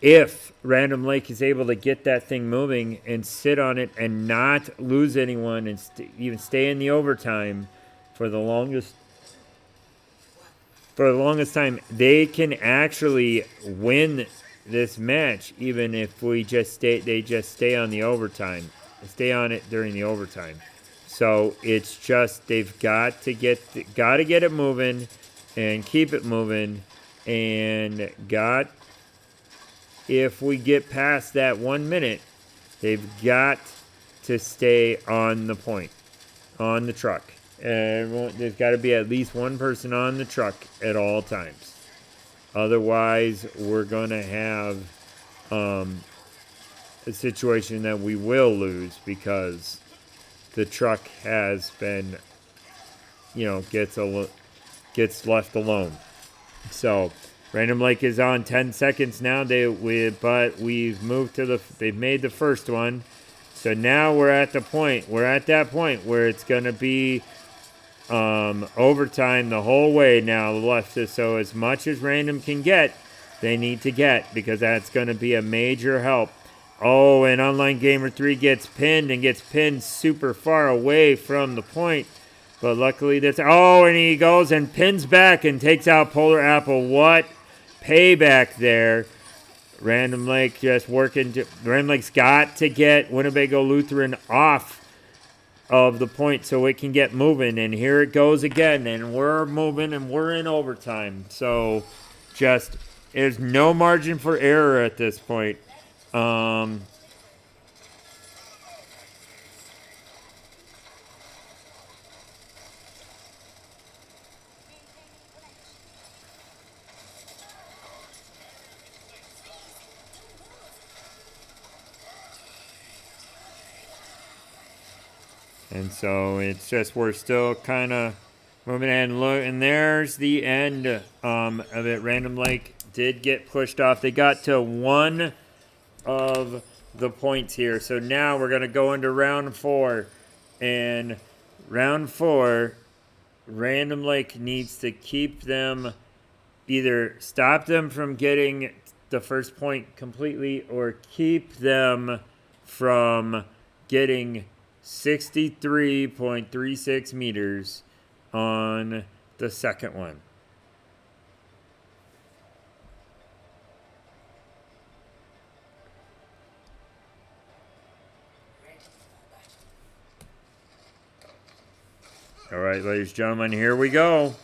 If Random Lake is able to get that thing moving and sit on it and not lose anyone and even stay in the overtime for the longest time, they can actually win this match, even if they just stay on the overtime. Stay on it during the overtime. So it's just they've got to get it moving and keep it moving, and if we get past that 1 minute, they've got to stay on the point, on the truck. There's got to be at least one person on the truck at all times. Otherwise, we're going to have a situation that we will lose because the truck has been, gets left alone. So, Random Lake is on 10 seconds now. But we've moved to they've made the first one. So now we're at that point where it's going to be overtime the whole way now left. So as much as Random can get, they need to get, because that's going to be a major help. Oh, and Online Gamer 3 gets pinned super far away from the point. But luckily and he goes and pins back and takes out Polar Apple. What payback there. Random Lake just working. Random Lake's got to get Winnebago Lutheran off of the point so it can get moving. And here it goes again. And we're moving and we're in overtime. So there's no margin for error at this point. And so it's just we're still kind of moving and there's the end of it. Random Lake did get pushed off. They got to one of the points here. So now we're going to go into round 4. And round 4, Random Lake needs to keep them, either stop them from getting the first point completely or keep them from getting 63.36 meters on the second one. All right, ladies and gentlemen, here we go.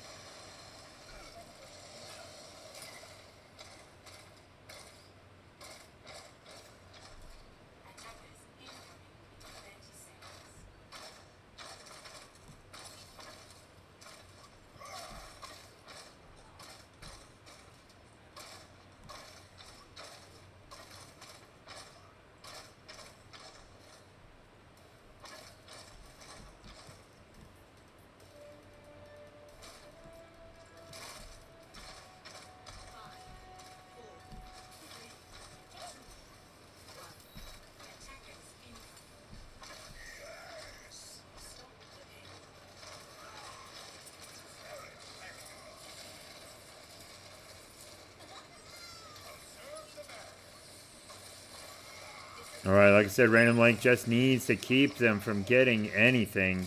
All right, like I said, Random Lake just needs to keep them from getting anything.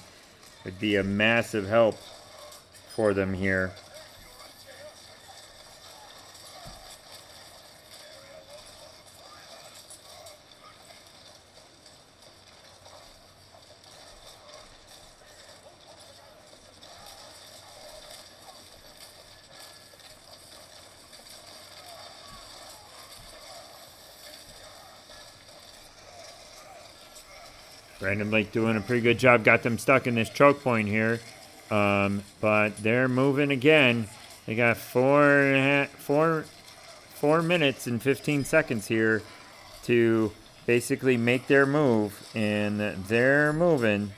It'd be a massive help for them here. Random Lake doing a pretty good job. Got them stuck in this choke point here. But they're moving again. They got 4 minutes and 15 seconds here to basically make their move. And they're moving.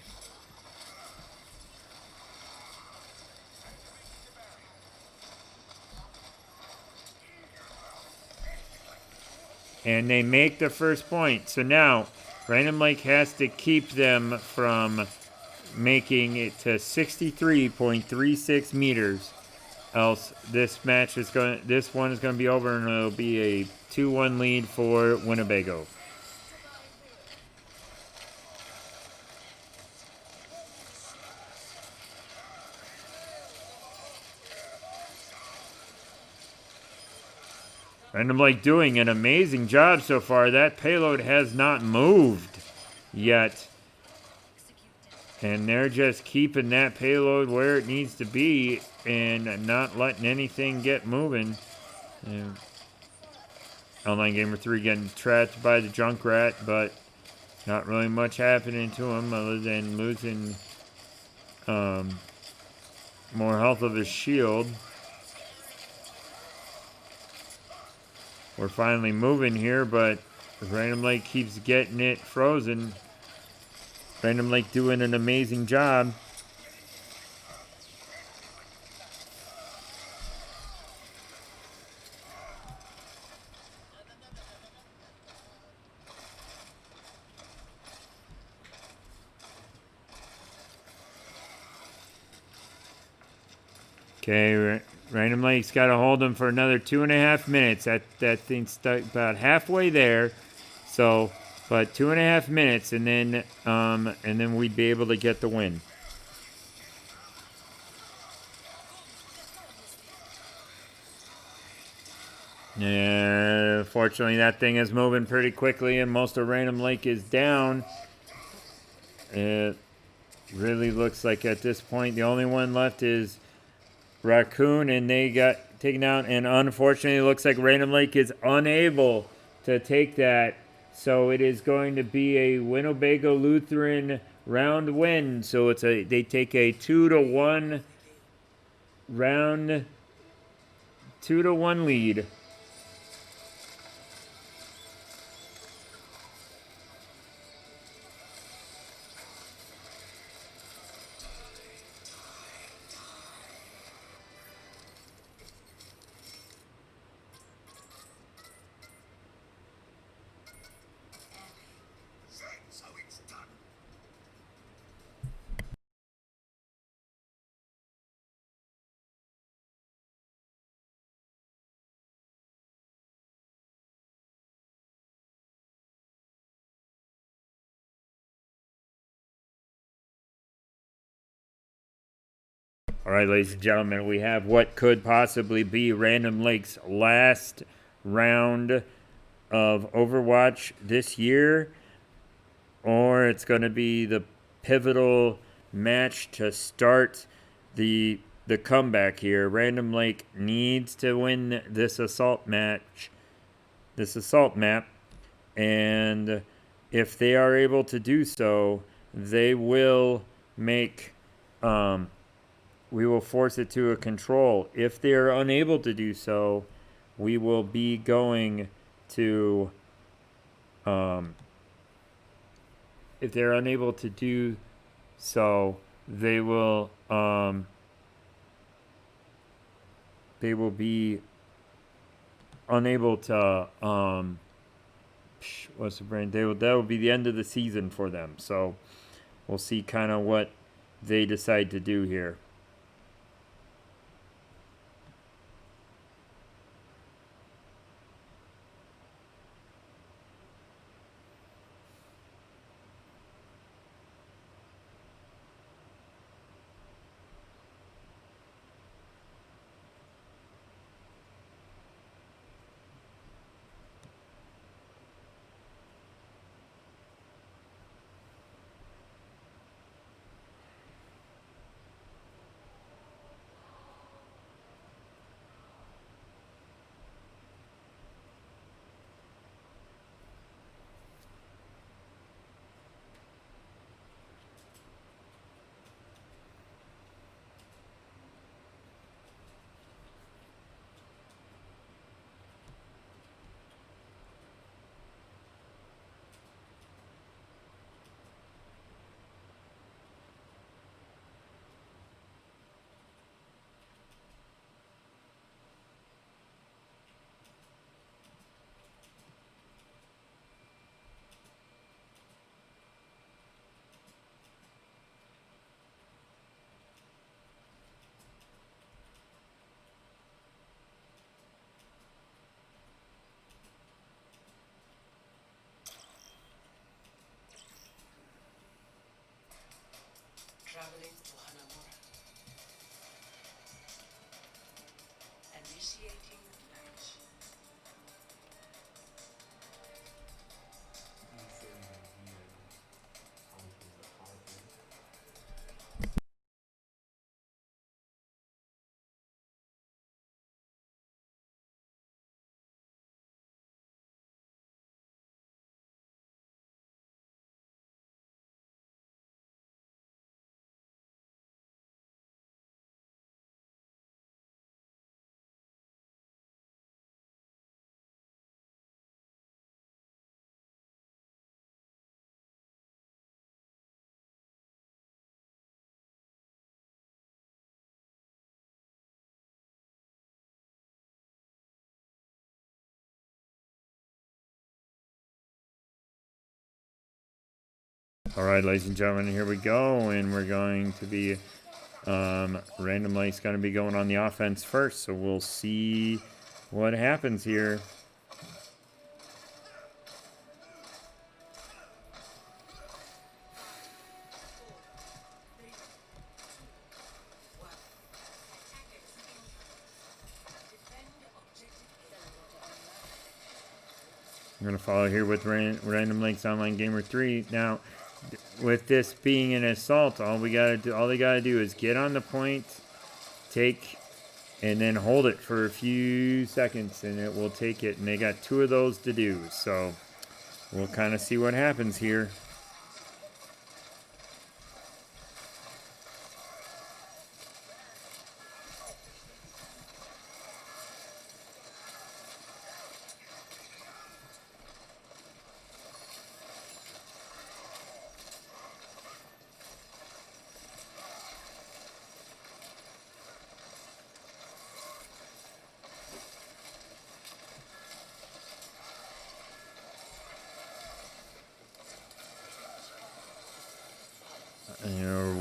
And they make the first point. So now Random Lake has to keep them from making it to 63.36 meters. Else this one is going to be over and it'll be a 2-1 lead for Winnebago. Random Lake doing an amazing job so far. That payload has not moved yet. And they're just keeping that payload where it needs to be and not letting anything get moving. And Online Gamer 3 getting trapped by the Junkrat, but not really much happening to him other than losing more health of his shield. We're finally moving here, but Random Lake keeps getting it frozen. Random Lake doing an amazing job. Okay, Random Lake's got to hold him for another 2.5 minutes. That thing's stuck about halfway there. So, but 2.5 minutes, and then we'd be able to get the win. Yeah, fortunately that thing is moving pretty quickly, and most of Random Lake is down. It really looks like at this point the only one left is Raccoon, and they got taken out, and unfortunately it looks like Random Lake is unable to take that. So it is going to be a Winnebago Lutheran round win. So they take a 2-1 round, 2-1 lead. All right, ladies and gentlemen, we have what could possibly be Random Lake's last round of Overwatch this year, or it's going to be the pivotal match to start the comeback here. Random Lake needs to win this assault map, and if they are able to do so, they will make we will force it to a control. If they are unable to do so, we will be going to if they're unable to do so, they will be unable to what's the brand? That will be the end of the season for them. So we'll see kind of what they decide to do here. All right, ladies and gentlemen, here we go, and we're going to be Random Light's going to be going on the offense first, so we'll see what happens here. I'm going to follow here with Random Lakes Online Gamer 3. Now, with this being an assault, all they gotta do is get on the point, take, and then hold it for a few seconds, and it will take it. And they got 2 of those to do, so we'll kind of see what happens here.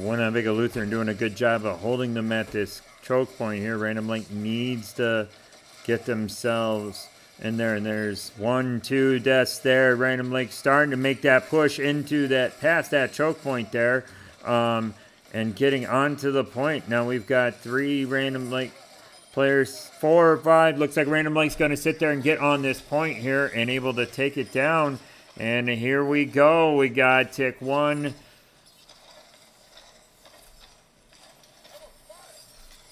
Winnebago Lutheran doing a good job of holding them at this choke point here. Random Link needs to get themselves in there, and there's 1, 2 deaths there. Random Link starting to make that push into that, past that choke point there, and getting onto the point. Now we've got 3 Random Link players, 4 or 5. Looks like Random Link's going to sit there and get on this point here and able to take it down. And here we go. We got tick 1.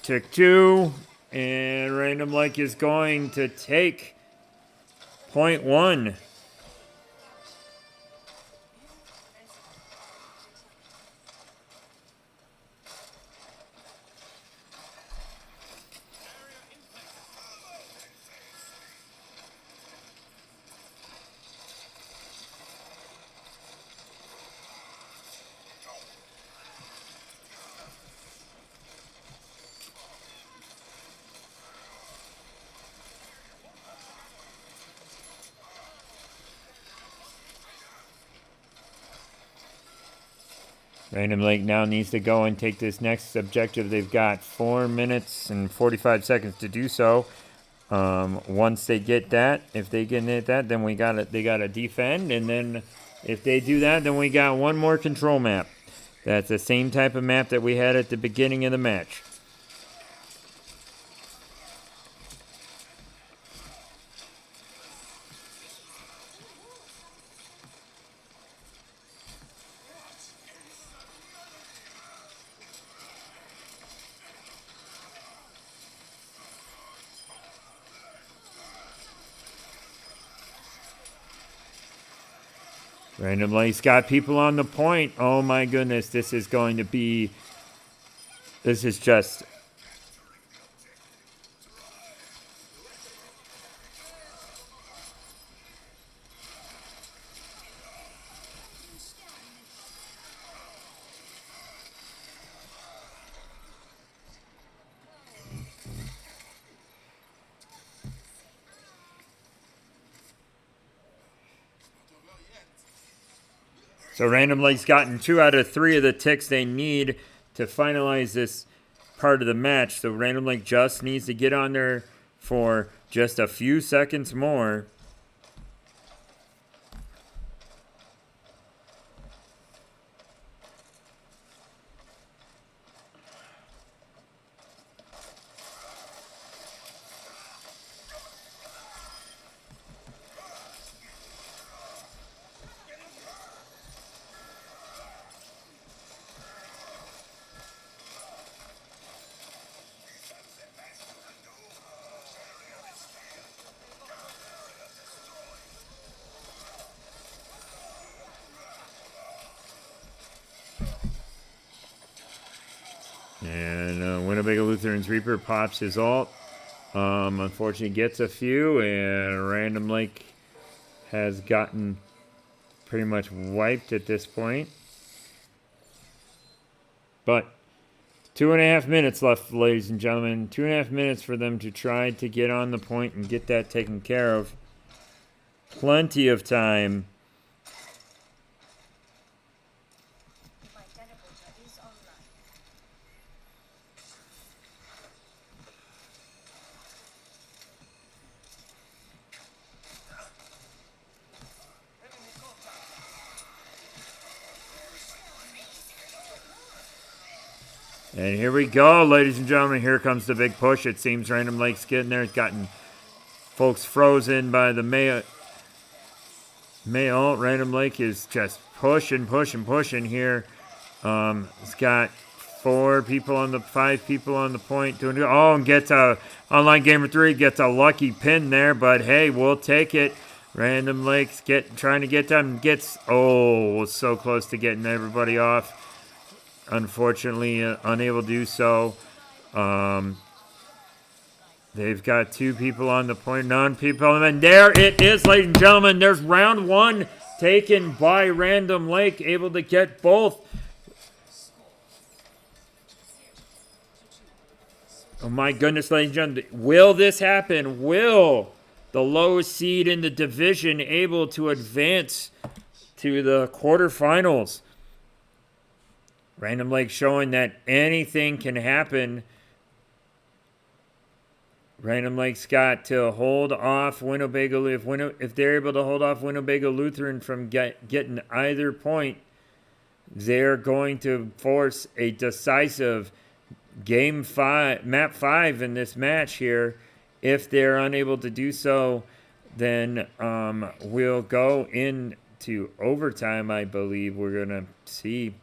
Tick 2, and Random Like is going to take point 1. Random Lake now needs to go and take this next objective. They've got 4 minutes and 45 seconds to do so. Once they get that, if they get that, then they gotta defend, and then if they do that, then we got 1 more control map. That's the same type of map that we had at the beginning of the match. Random Lake's got people on the point. Oh my goodness, this is just... So Random Lake's gotten 2 out of 3 of the ticks they need to finalize this part of the match. So Random Lake just needs to get on there for just a few seconds more. And Winnebago Lutheran's Reaper pops his ult. Unfortunately gets a few, and Random Lake has gotten pretty much wiped at this point. But 2.5 minutes left, ladies and gentlemen. 2.5 minutes for them to try to get on the point and get that taken care of. Plenty of time. And here we go, ladies and gentlemen. Here comes the big push. It seems Random Lake's getting there. It's gotten folks frozen by the Mayo. Random Lake is just pushing here. It's got 5 people on the point doing it. Oh, and gets a Online Gamer 3 gets a lucky pin there, but hey, we'll take it. Random Lake's trying to get them. Was so close to getting everybody off. Unfortunately, unable to do so. They've got 2 people on the point, none people, and there it is, ladies and gentlemen. There's round 1 taken by Random Lake, able to get both. Oh my goodness, ladies and gentlemen. Will this happen? Will the lowest seed in the division able to advance to the quarterfinals? Random Lake showing that anything can happen. Random Lake's got to hold off Winnebago. If they're able to hold off Winnebago Lutheran from getting either point, they're going to force a decisive map 5 in this match here. If they're unable to do so, then we'll go into overtime, I believe. We're going to see.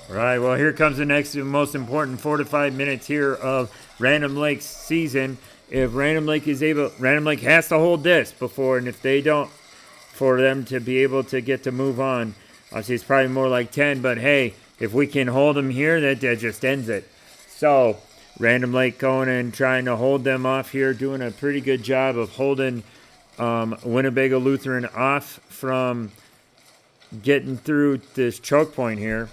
All right, well, here comes the next and most important 4 to 5 minutes here of Random Lake's season. If Random Lake has to hold this before, and if they don't, for them to be able to get to move on. Obviously, it's probably more like 10, but hey, if we can hold them here, that just ends it. So, Random Lake going and trying to hold them off here, doing a pretty good job of holding Winnebago Lutheran off from getting through this choke point here.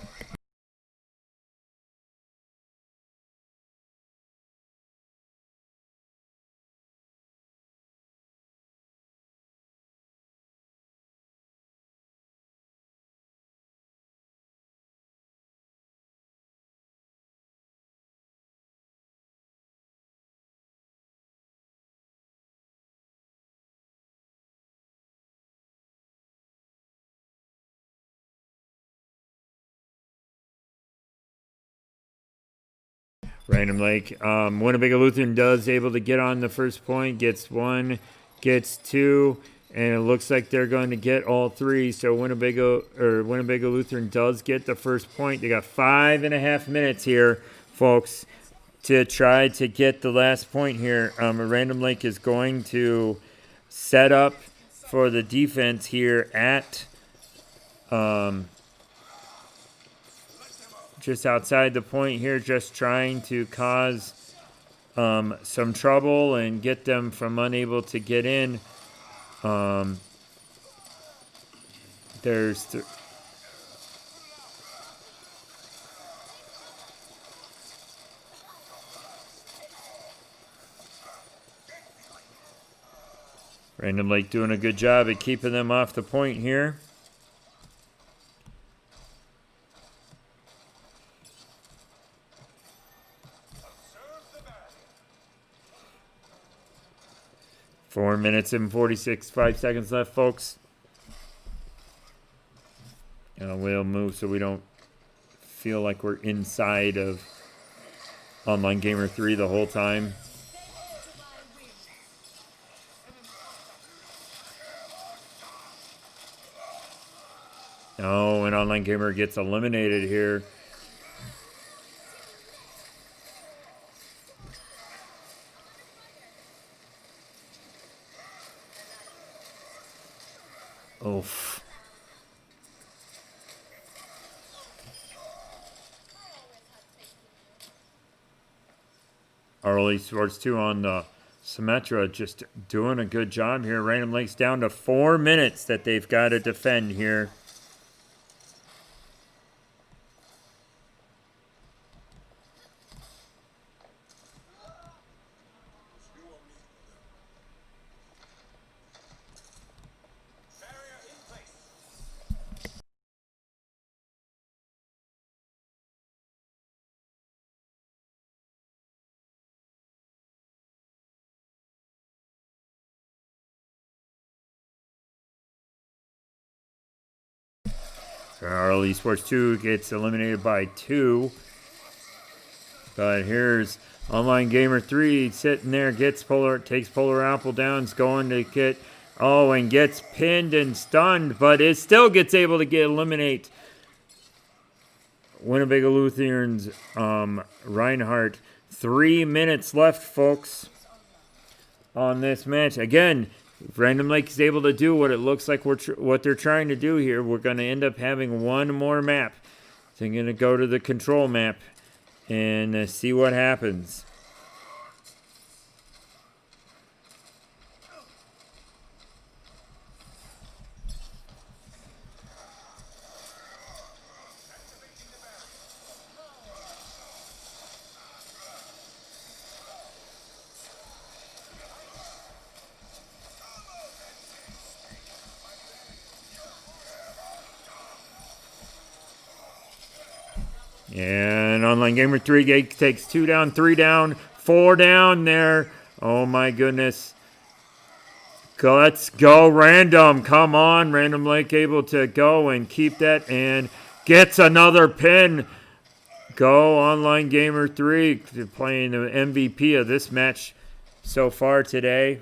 Random Lake. Winnebago Lutheran does able to get on the first point, gets 1, gets 2, and it looks like they're going to get all 3. So Winnebago Lutheran does get the first point. They got 5.5 minutes here, folks, to try to get the last point here. Random Lake is going to set up for the defense here at just outside the point here, just trying to cause some trouble and get them from unable to get in. Random Lake doing a good job at keeping them off the point here. Four minutes and 5 seconds left, folks. We'll move so we don't feel like we're inside of Online Gamer 3 the whole time. Oh, and Online Gamer gets eliminated here. Oof. Early Esports 2 on the Symmetra just doing a good job here. Random Lake's down to 4 minutes that they've got to defend here. Early Esports 2 gets eliminated by 2. But here's Online Gamer 3 sitting there, takes Polar Apple down, is going to get, and gets pinned and stunned, but it still gets able to eliminate Winnebago Lutherans, Reinhardt. 3 minutes left, folks, on this match. Again, if Random Lake is able to do what it looks like what they're trying to do here, we're going to end up having one more map. So I'm going to go to the control map and see what happens. And Online Gamer 3 takes 2 down, 3 down, 4 down there. Oh my goodness. Let's go Random. Come on. Random Lake able to go and keep that and gets another pin. Go Online Gamer 3 playing the MVP of this match so far today.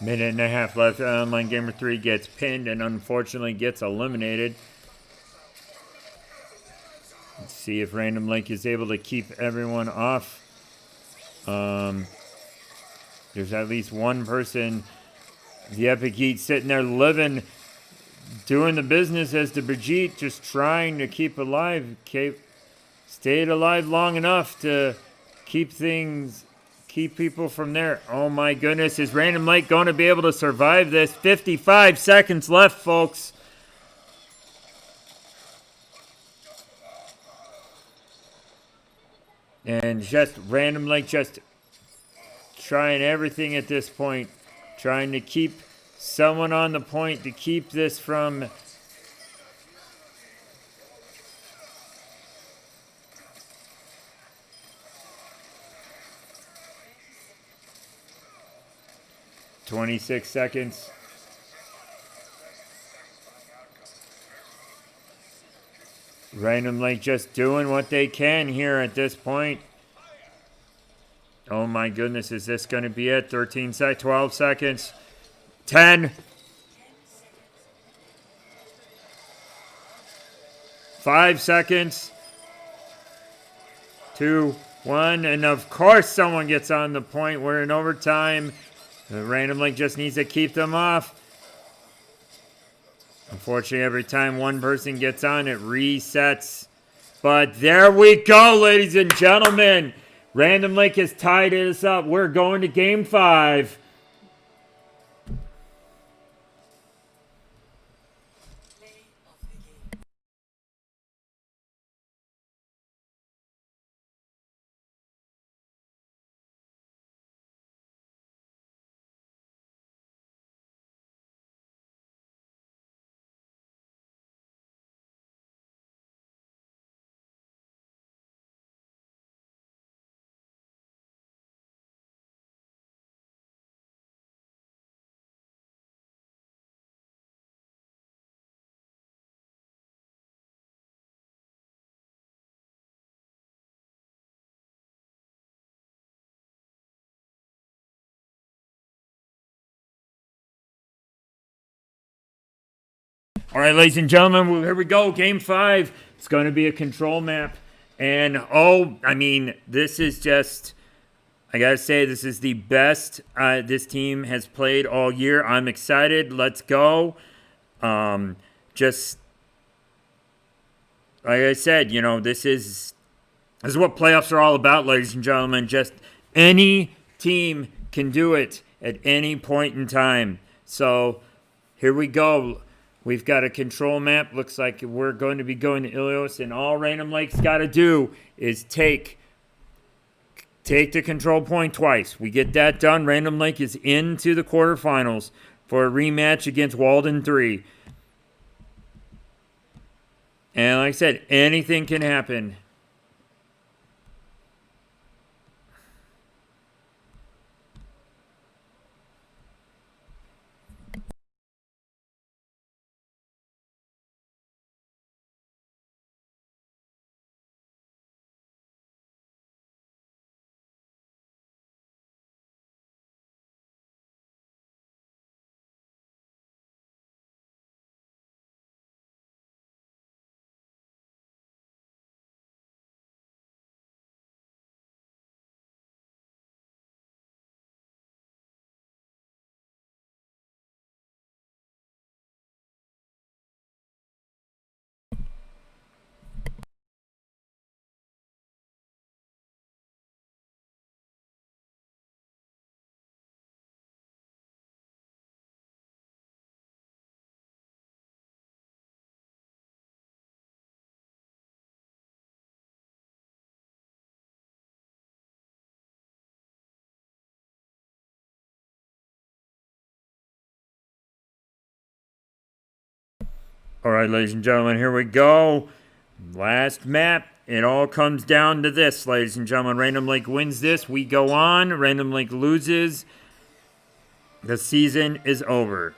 Minute and a half left. Online Gamer 3 gets pinned and unfortunately gets eliminated. Let's see if Random Lake is able to keep everyone off. There's at least one person. The Epic Heat sitting there living, doing the business as the Brigitte, just trying to keep alive. Stayed alive long enough to keep people from there. Oh my goodness, is Random Lake going to be able to survive this? 55 seconds left, folks. And just Random Lake just trying everything at this point. Trying to keep someone on the point to keep this from... ...26 seconds. Random Lake just doing what they can here at this point. Oh my goodness, is this going to be it? 12 seconds. 10. 5 seconds. 2, 1. And of course someone gets on the point. We're in overtime. Random Lake just needs to keep them off. Unfortunately, every time one person gets on, it resets. But there we go, ladies and gentlemen. Random Lake has tied us up. We're going to Game 5. All right, ladies and gentlemen, here we go. Game 5. It's going to be a control map. And, this is just, I got to say, this is the best this team has played all year. I'm excited. Let's go. Just, like I said, this is what playoffs are all about, ladies and gentlemen. Just any team can do it at any point in time. So, here we go. We've got a control map. Looks like we're going to be going to Ilios, and all Random Lake's got to do is take the control point twice. We get that done. Random Lake is into the quarterfinals for a rematch against Walden 3. And like I said, anything can happen. All right, ladies and gentlemen, here we go. Last map. It all comes down to this, ladies and gentlemen. Random Lake wins this. We go on. Random Lake loses. The season is over.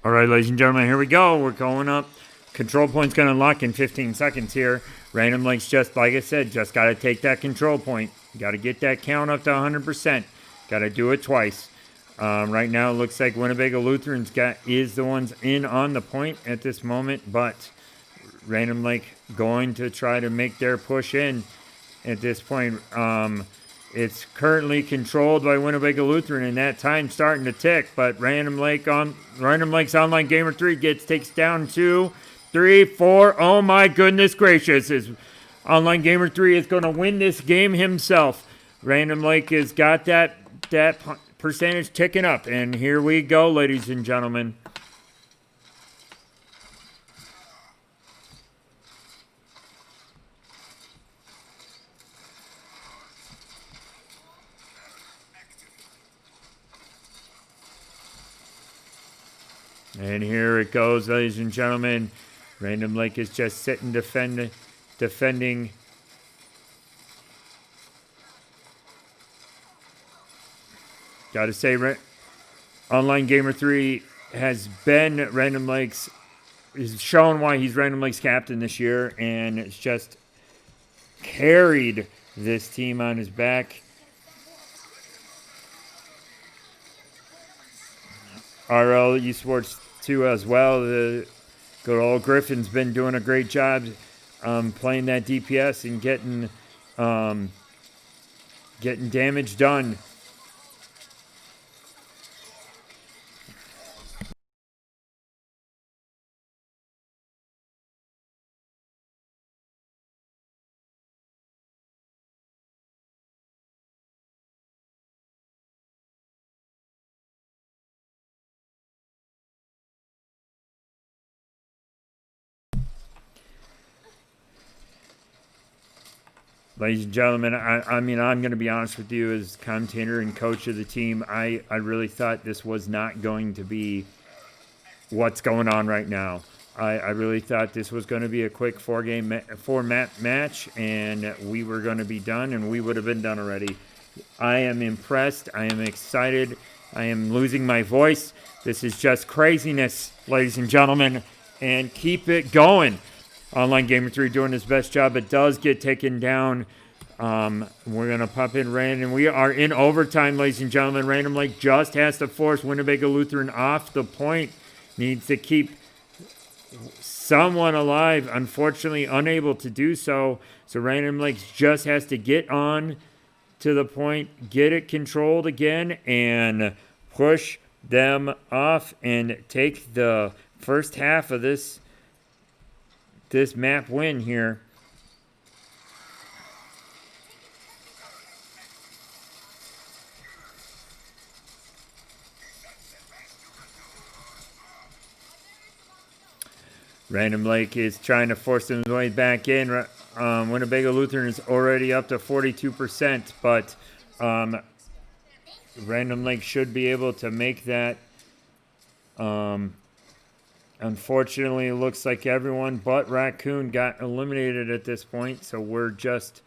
All right, ladies and gentlemen, here we go. We're going up. Control point's going to unlock in 15 seconds here. Random Lake's just, like I said, just got to take that control point. Got to get that count up to 100%. Got to do it twice. Right now, it looks like Winnebago Lutheran's is the ones in on the point at this moment, but Random Lake going to try to make their push in at this point. It's currently controlled by Winnebago Lutheran, and that time's starting to tick. But Random Lake's Online Gamer 3 takes down 2, 3, 4. Oh my goodness gracious! Online Gamer 3 is going to win this game himself. Random Lake has got that percentage ticking up, and here we go, ladies and gentlemen. And here it goes, ladies and gentlemen. Random Lake is just sitting defending. Got to say, Online Gamer 3 has been Random Lake's, is shown why he's Random Lake's captain this year, and it's just carried this team on his back. RL Esports 2 as well. The good old Griffin's been doing a great job playing that DPS and getting damage done. Ladies and gentlemen, I mean, I'm going to be honest with you as commentator and coach of the team. I really thought this was not going to be what's going on right now. I really thought this was going to be a quick four-map match, and we were going to be done, and we would have been done already. I am impressed. I am excited. I am losing my voice. This is just craziness, ladies and gentlemen, and keep it going. Online Gamer 3 doing his best job. It does get taken down. We're going to pop in random. We are in overtime, ladies and gentlemen. Random Lake just has to force Winnebago Lutheran off the point. Needs to keep someone alive. Unfortunately, unable to do so. So Random Lake just has to get on to the point, get it controlled again, and push them off and take the first half of this map win here. Random Lake is trying to force his way back in. Winnebago Lutheran is already up to 42%, but Random Lake should be able to make that. Unfortunately, it looks like everyone but Raccoon got eliminated at this point, so we're just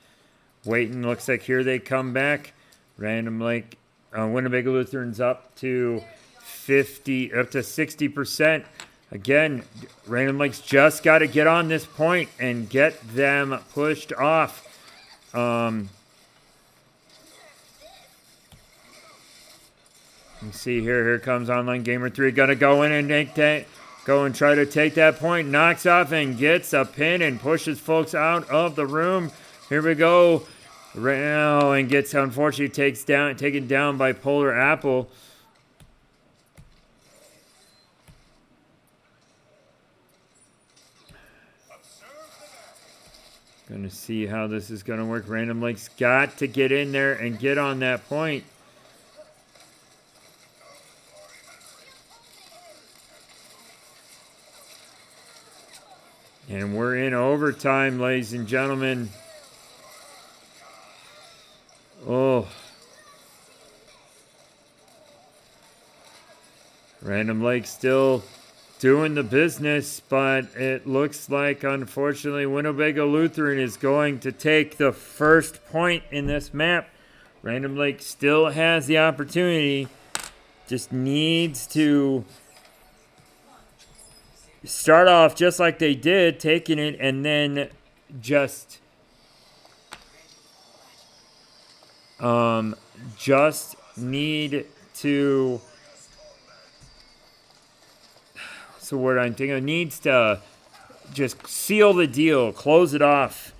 waiting. Looks like here they come back. Random Lake, Winnebago Lutheran's up to 60%. Again, Random Lake's just got to get on this point and get them pushed off. Let's see here. Here comes Online Gamer 3. Got to go in and make that. Go and try to take that point. Knocks off and gets a pin and pushes folks out of the room. Here we go. Now and gets unfortunately taken down by Polar Apple. Going to see how this is going to work. Random Lake's got to get in there and get on that point. And we're in overtime, ladies and gentlemen. Oh. Random Lake still doing the business, but it looks like, unfortunately, Winnebago Lutheran is going to take the first point in this map. Random Lake still has the opportunity, just needs to start off just like they did, taking it, and then just need to. What's the word I'm thinking of? Needs to just seal the deal, close it off.